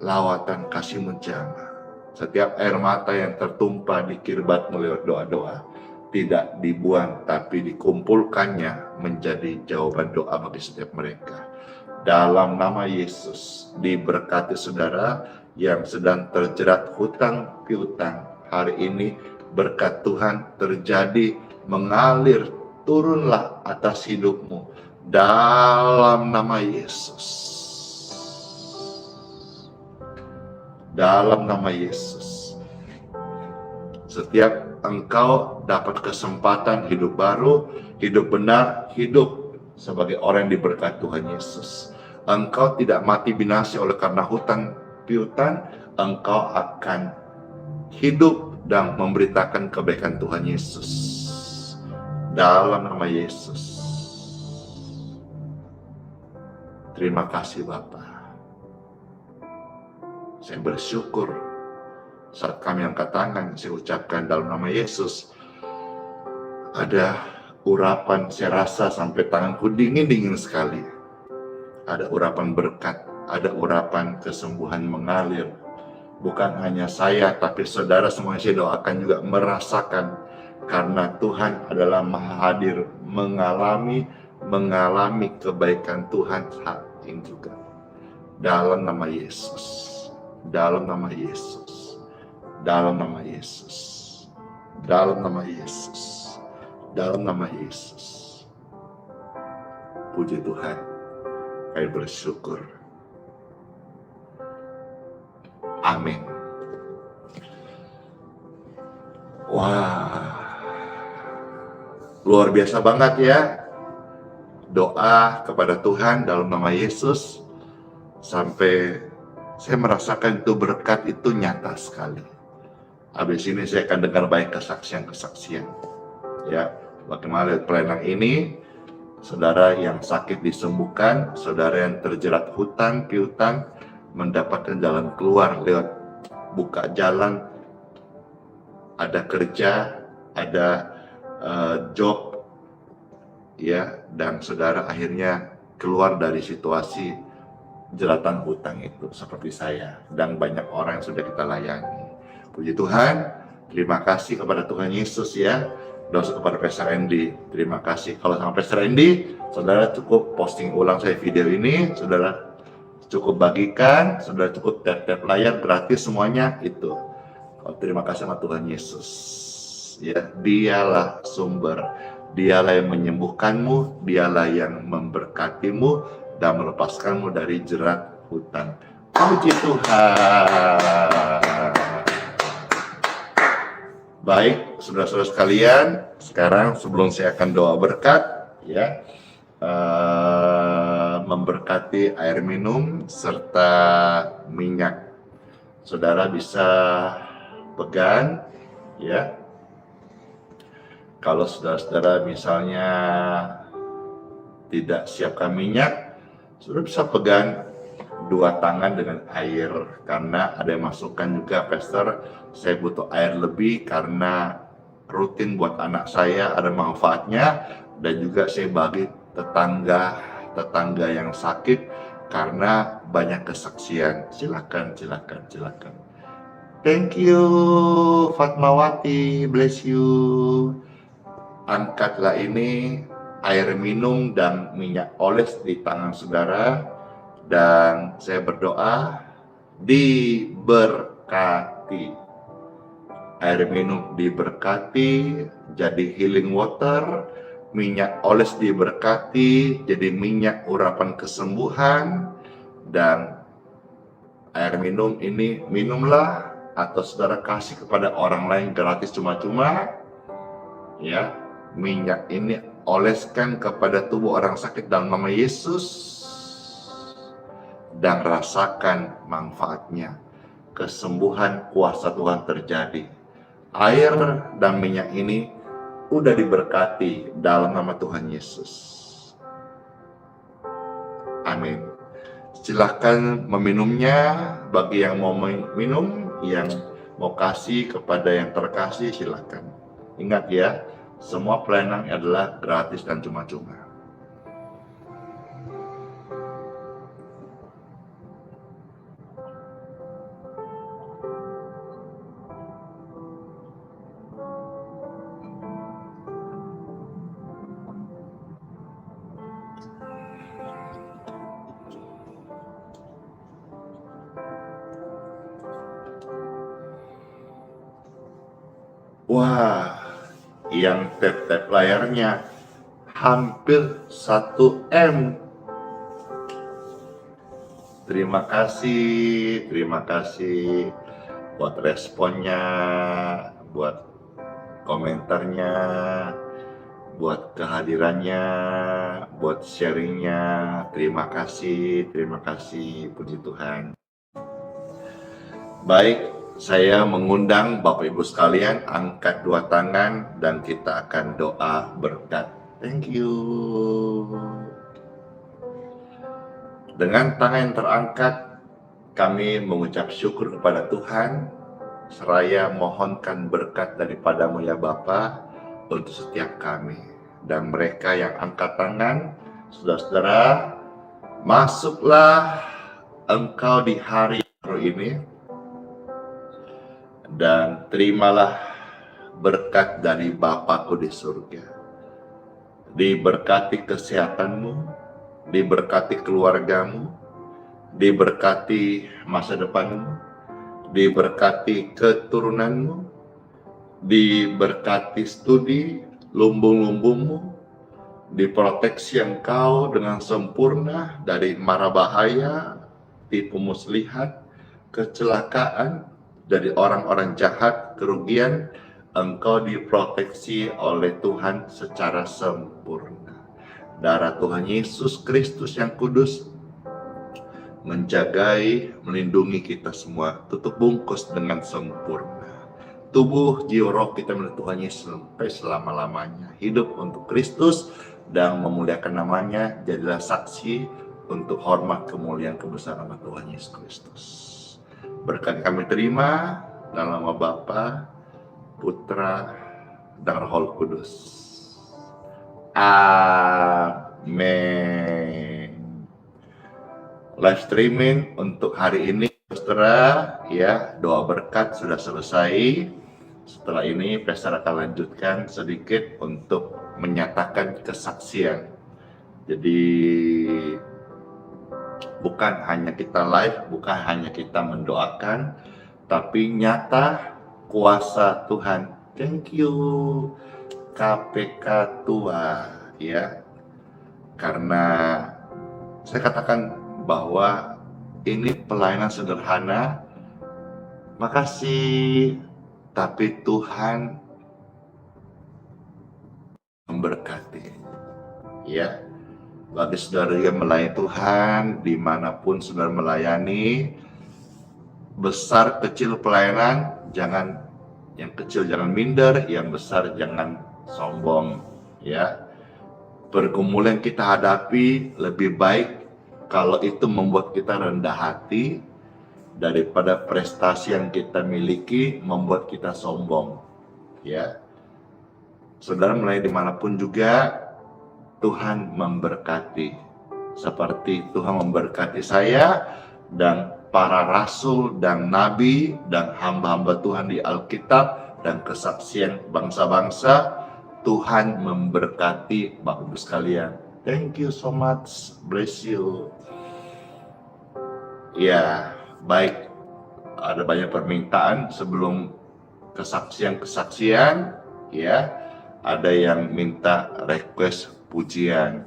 lawatan kasih-Mu jamah. Setiap air mata yang tertumpah di kirbatmu lewat doa-doa, tidak dibuang tapi dikumpulkannya menjadi jawaban doa bagi setiap mereka. Dalam nama Yesus, diberkati saudara yang sedang terjerat hutang piutang. Hari ini berkat Tuhan terjadi, mengalir, turunlah atas hidupmu dalam nama Yesus. Dalam nama Yesus. Setiap engkau dapat kesempatan hidup baru, hidup benar, hidup sebagai orang yang diberkati Tuhan Yesus. Engkau tidak mati binasa oleh karena hutang piutang, engkau akan hidup dan memberitakan kebaikan Tuhan Yesus. Dalam nama Yesus. Terima kasih Bapa. Saya bersyukur saat kami angkat tangan, saya ucapkan dalam nama Yesus. Ada urapan, saya rasa sampai tanganku dingin sekali. Ada urapan berkat, ada urapan kesembuhan mengalir. Bukan hanya saya, tapi saudara semua saya doakan juga merasakan. Karena Tuhan adalah Maha Hadir, mengalami kebaikan Tuhan saat ini juga. Dalam nama Yesus. Dalam nama Yesus, dalam nama Yesus, dalam nama Yesus, dalam nama Yesus. Puji Tuhan, kami bersyukur. Amin. Wah, luar biasa banget ya. Doa kepada Tuhan dalam nama Yesus sampai saya merasakan itu berkat itu nyata sekali. Habis ini saya akan dengar banyak kesaksian. Ya, bagaimana lihat pelayanan ini, saudara yang sakit disembuhkan, saudara yang terjerat hutang piutang mendapatkan jalan keluar lewat buka jalan, ada kerja, ada job, ya, dan saudara akhirnya keluar dari situasi jeratan hutang itu seperti saya dan banyak orang yang sudah kita layani. Puji Tuhan, terima kasih kepada Tuhan Yesus ya. Dosa kepada Pastor Andy, terima kasih. Kalau sama Pastor Andy, saudara cukup posting ulang saya video ini, saudara cukup bagikan, saudara cukup tap-tap layar gratis semuanya itu. Terima kasih sama Tuhan Yesus. Ya, dialah sumber, dialah yang menyembuhkanmu, dialah yang memberkatimu dan melepaskanmu dari jerat hutang. Puji Tuhan. Baik, saudara-saudara sekalian, sekarang sebelum saya akan doa berkat, ya, memberkati air minum serta minyak. Saudara bisa pegang, ya. Kalau saudara-saudara misalnya tidak siapkan minyak, saudara bisa pegang dua tangan dengan air, karena ada yang masukkan juga, Pastor, saya butuh air lebih karena rutin buat anak saya, ada manfaatnya, dan juga saya bagi tetangga yang sakit karena banyak kesaksian. Silakan. Thank you Fatmawati, bless you. Angkatlah ini air minum dan minyak oles di tangan saudara, dan saya berdoa diberkati. Air minum diberkati jadi healing water, minyak oles diberkati jadi minyak urapan kesembuhan, dan air minum ini minumlah atau saudara kasih kepada orang lain gratis cuma-cuma, ya. Minyak ini oleskan kepada tubuh orang sakit dalam nama Yesus dan rasakan manfaatnya. Kesembuhan kuasa Tuhan terjadi. Air dan minyak ini udah diberkati dalam nama Tuhan Yesus. Amin. Silahkan meminumnya. Bagi yang mau minum, yang mau kasih kepada yang terkasih, silahkan. Ingat ya, semua pelayanan adalah gratis dan cuma-cuma. Wah, yang tap-tap layarnya hampir 1 M. Terima kasih buat responnya, buat komentarnya, buat kehadirannya, buat sharingnya. Terima kasih, puji Tuhan. Baik, saya mengundang Bapak Ibu sekalian angkat dua tangan dan kita akan doa berkat. Thank you. Dengan tangan yang terangkat, kami mengucap syukur kepada Tuhan, seraya mohonkan berkat daripadamu ya Bapa untuk setiap kami. Dan mereka yang angkat tangan, saudara-saudara, masuklah engkau di hari baru ini, dan terimalah berkat dari Bapakku di surga. Diberkati kesehatanmu, diberkati keluargamu, diberkati masa depanmu, diberkati keturunanmu, diberkati studi, lumbung-lumbungmu, diproteksi engkau dengan sempurna dari mara bahaya, tipu muslihat, kecelakaan, dari orang-orang jahat, kerugian. Engkau diproteksi oleh Tuhan secara sempurna. Darah Tuhan Yesus Kristus yang kudus menjagai, melindungi kita semua, tutup bungkus dengan sempurna. Tubuh, jiwa, roh kita milik Tuhan Yesus sampai selama-lamanya. Hidup untuk Kristus dan memuliakan namanya, jadilah saksi untuk hormat, kemuliaan, kebesaran Tuhan Yesus Kristus. Berkat kami terima dalam nama Bapa, Putra, dan Roh Kudus. Amin. Live streaming untuk hari ini, saudara, ya, doa berkat sudah selesai. Setelah ini, Pastor akan lanjutkan sedikit untuk menyatakan kesaksian. Jadi, bukan hanya kita live, bukan hanya kita mendoakan, tapi nyata kuasa Tuhan. Thank you KPK Tua, ya, karena saya katakan bahwa ini pelayanan sederhana. Makasih tapi Tuhan memberkati. Ya, bagi saudara yang melayani Tuhan, dimanapun saudara melayani, besar kecil pelayanan, yang kecil jangan minder, yang besar jangan sombong. Ya, pergumulan kita hadapi lebih baik kalau itu membuat kita rendah hati daripada prestasi yang kita miliki membuat kita sombong. Ya, saudara melayani dimanapun juga, Tuhan memberkati. Seperti Tuhan memberkati saya dan para rasul dan nabi dan hamba-hamba Tuhan di Alkitab dan kesaksian bangsa-bangsa, Tuhan memberkati Bapak Ibu sekalian. Thank you so much. Bless you. Ya, baik. Ada banyak permintaan sebelum kesaksian-kesaksian, ya. Ada yang minta request pujian.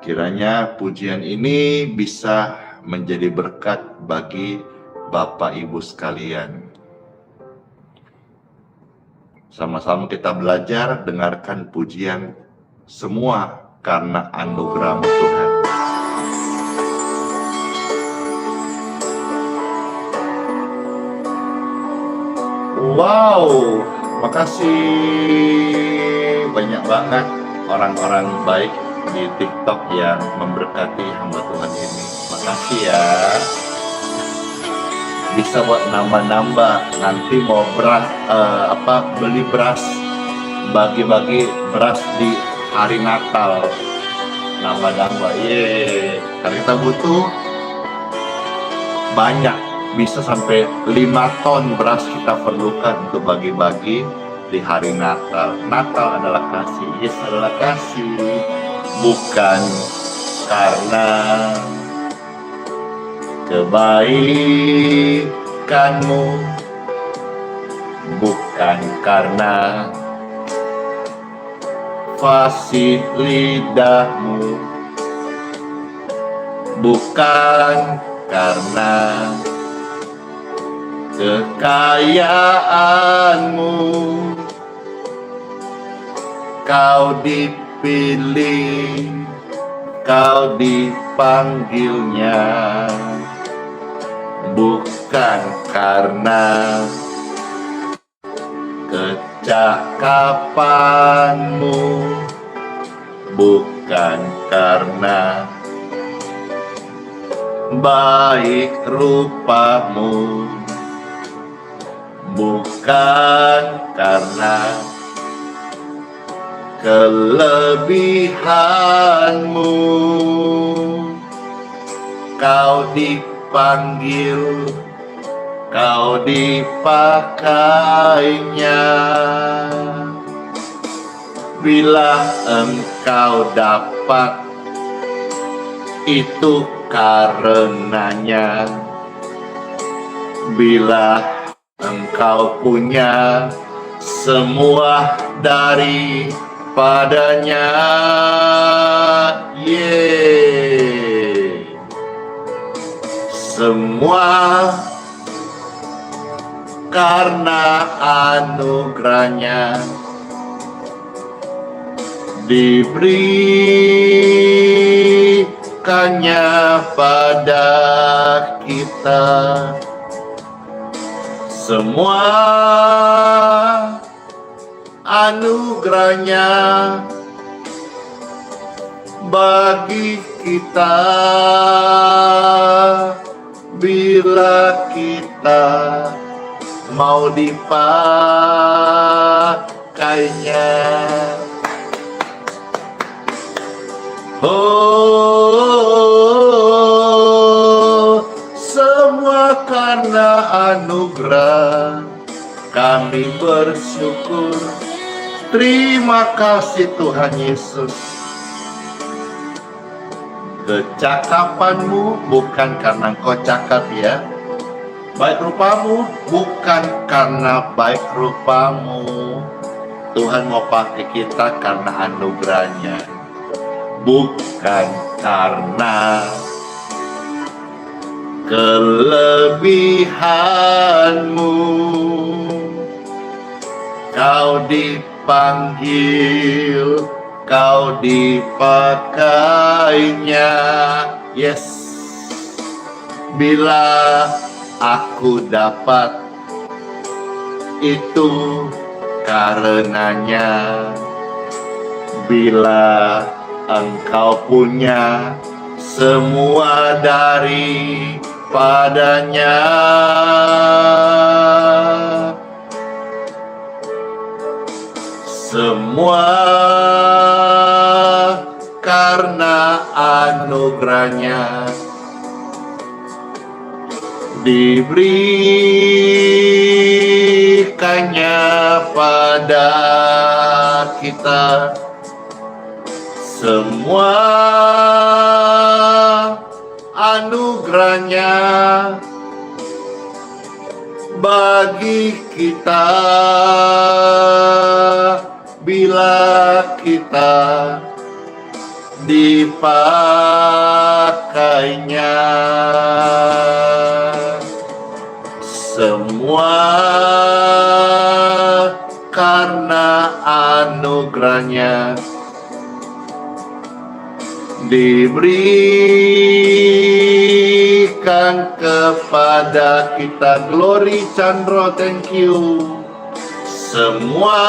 Kiranya pujian ini bisa menjadi berkat bagi Bapak Ibu sekalian. Sama-sama kita belajar, dengarkan pujian semua karena anugerah Tuhan. Wow, makasih banyak banget orang-orang baik di TikTok yang memberkati hamba Tuhan ini. Makasih ya. Bisa buat nambah-nambah, nanti mau beras beli beras, bagi-bagi beras di hari Natal, nambah-nambah. Karena kita butuh banyak, bisa sampai 5 ton beras kita perlukan untuk bagi-bagi di hari Natal. Natal adalah kasih, Yesus adalah kasih, bukan karena kebaikanmu, bukan karena fasih lidahmu, bukan karena kekayaanmu, kau dipilih, kau dipanggilnya, bukan karena kecakapanmu, bukan karena baik rupamu, bukan karena kelebihanmu, kau dipanggil, kau dipakainya. Bila engkau dapat, itu karenanya. Bila engkau punya semua daripadanya, semua karena anugerahnya diberikannya pada kita. Semua anugerahnya bagi kita bila kita mau dipakainya. Oh, semua karena anugerah, kami bersyukur. Terima kasih Tuhan Yesus. Kecakapanmu bukan karena engkau cakap ya. Baik rupamu bukan karena baik rupamu. Tuhan mau pakai kita karena anugerahnya, bukan karena kelebihanmu. Kau dipanggil, kau dipakainya. Yes, bila aku dapat itu karenanya. Bila engkau punya semua daripadanya. Semua karena anugerahnya diberikannya pada kita. Semua anugerahnya bagi kita bila kita dipakainya. Semua karena anugerahnya diberikan kepada kita. Glory Chandro, thank you. Semua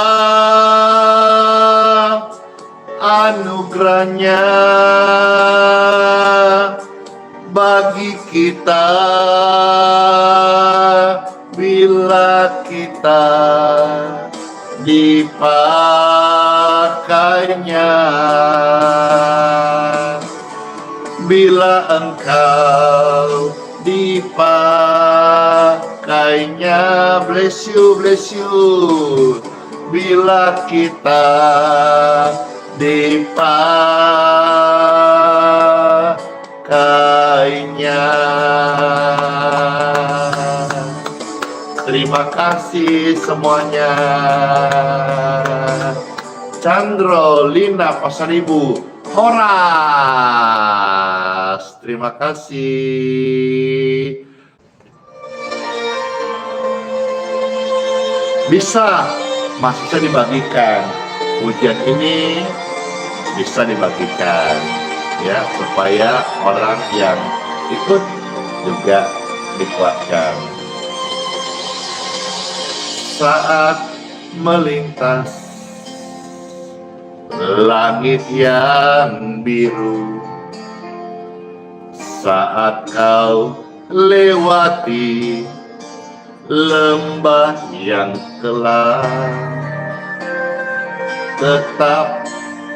anugerahnya bagi kita bila kita dipakainya. Bila engkau dipakainya, bless you, bless you. Bila kita dipakainya. Terima kasih semuanya. Chandro, Lina, Pasaribu, Horas, terima kasih. Masih bisa dibagikan. Pujian ini bisa dibagikan, ya, supaya orang yang ikut juga dikuatkan. Saat melintas langit yang biru, saat kau lewati lembah yang gelap, tetap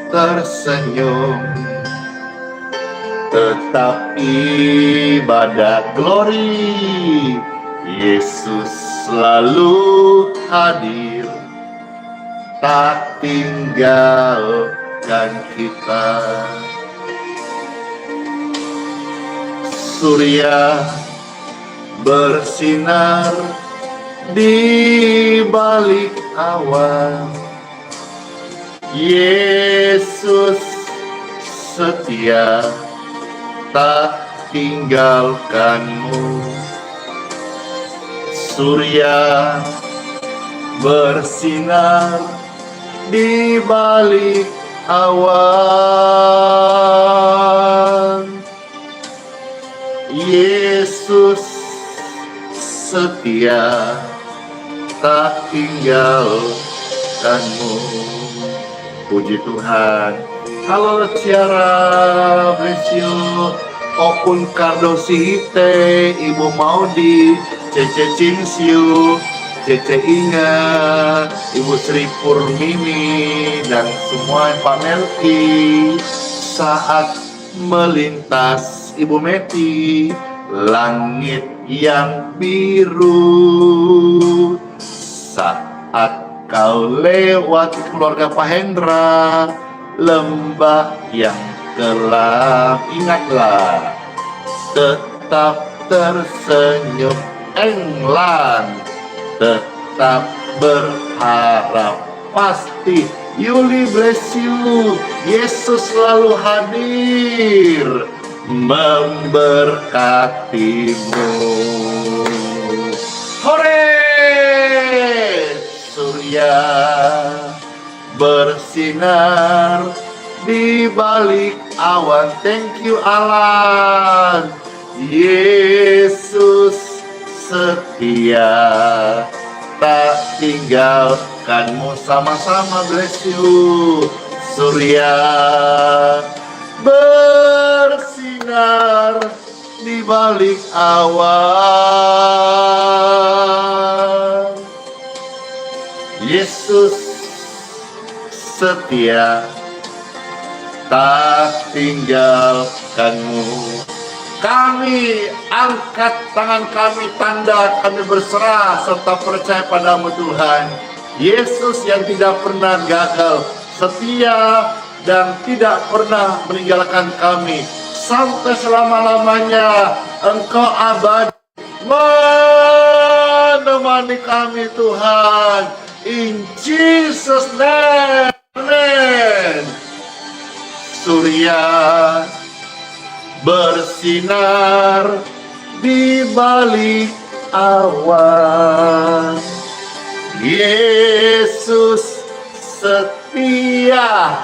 tersenyum, tetap ibadah. Glory, Yesus selalu hadir, tak tinggalkan kita. Surya bersinar di balik awan, Yesus setia, tak tinggalkanmu. Surya bersinar di balik awan, Yesus setia, tak tinggalkanmu. Puji Tuhan. Halo Ciara, bless you. Opun Kardosihite, Ibu Maudi, Cece Cinsiu, Cece Inga, Ibu Sri Purmini, dan semua Pak Melki. Saat melintas, Ibu Meti, langit yang biru. Saat kau lewati keluarga Pak Hendra, lembah yang gelap, ingatlah, tetap tersenyum englan, tetap berharap pasti. Yuli, bless you. Yesus selalu hadir memberkatimu. Hore! Surya bersinar di balik awan. Thank you Alan. Yesus setia, tak tinggalkanmu. Sama-sama, bless you. Surya bersinar di balik awan. Yesus setia, tak tinggalkanmu. Kami angkat tangan kami, tanda kami berserah serta percaya padamu Tuhan. Yesus yang tidak pernah gagal, setia dan tidak pernah meninggalkan kami. Sampai selama-lamanya Engkau abadi menemani kami Tuhan. In Jesus' name, amen. Surya bersinar di balik awan. Yesus setia,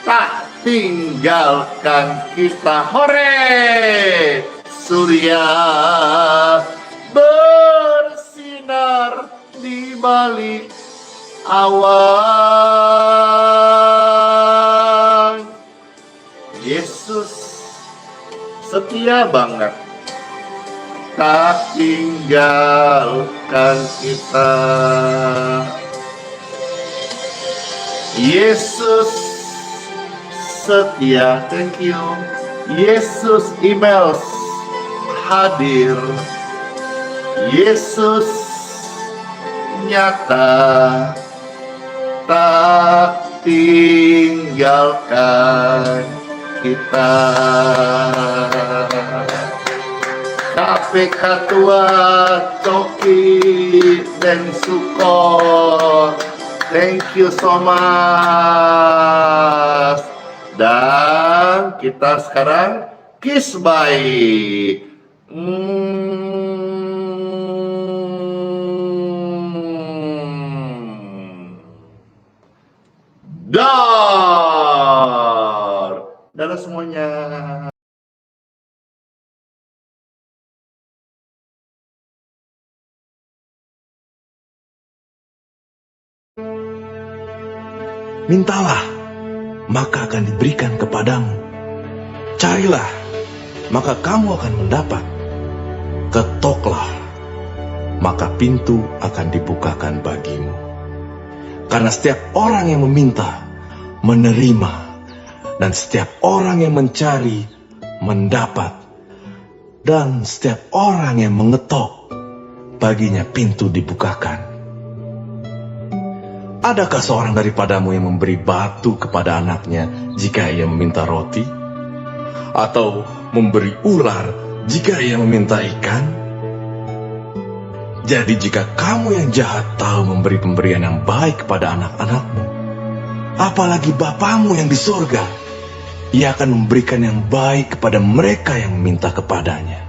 tak tinggalkan kita. Hore! Surya bersinar di balik awan. Yesus setia banget, tak tinggalkan kita. Yesus setia, thank you. Yesus emails hadir. Yesus nyata, tak tinggalkan kita. KPK Tua Coki dan Suko, thank you so much. Dan kita sekarang kiss bye. Dadah semuanya. Mintalah, maka akan diberikan kepadamu. Carilah, maka kamu akan mendapat. Ketoklah, maka pintu akan dibukakan bagimu. Karena setiap orang yang meminta, menerima, dan setiap orang yang mencari, mendapat. Dan setiap orang yang mengetok, baginya pintu dibukakan. Adakah seorang daripadamu yang memberi batu kepada anaknya jika ia meminta roti? Atau memberi ular jika ia meminta ikan? Jadi jika kamu yang jahat tahu memberi pemberian yang baik kepada anak-anakmu, apalagi Bapamu yang di surga, Ia akan memberikan yang baik kepada mereka yang meminta kepadanya.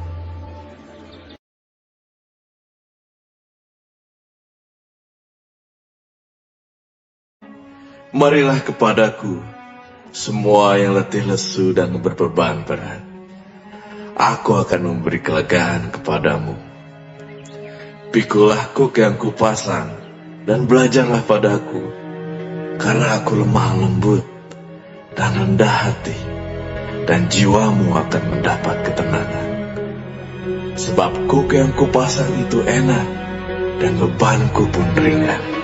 Marilah kepadaku, semua yang letih lesu dan berbeban berat. Aku akan memberi kelegaan kepadamu. Pikulah kuk yang kupasang, dan belajarlah padaku, karena aku lemah lembut dan rendah hati, dan jiwamu akan mendapat ketenangan. Sebab kuk yang kupasang itu enak, dan bebanku pun ringan.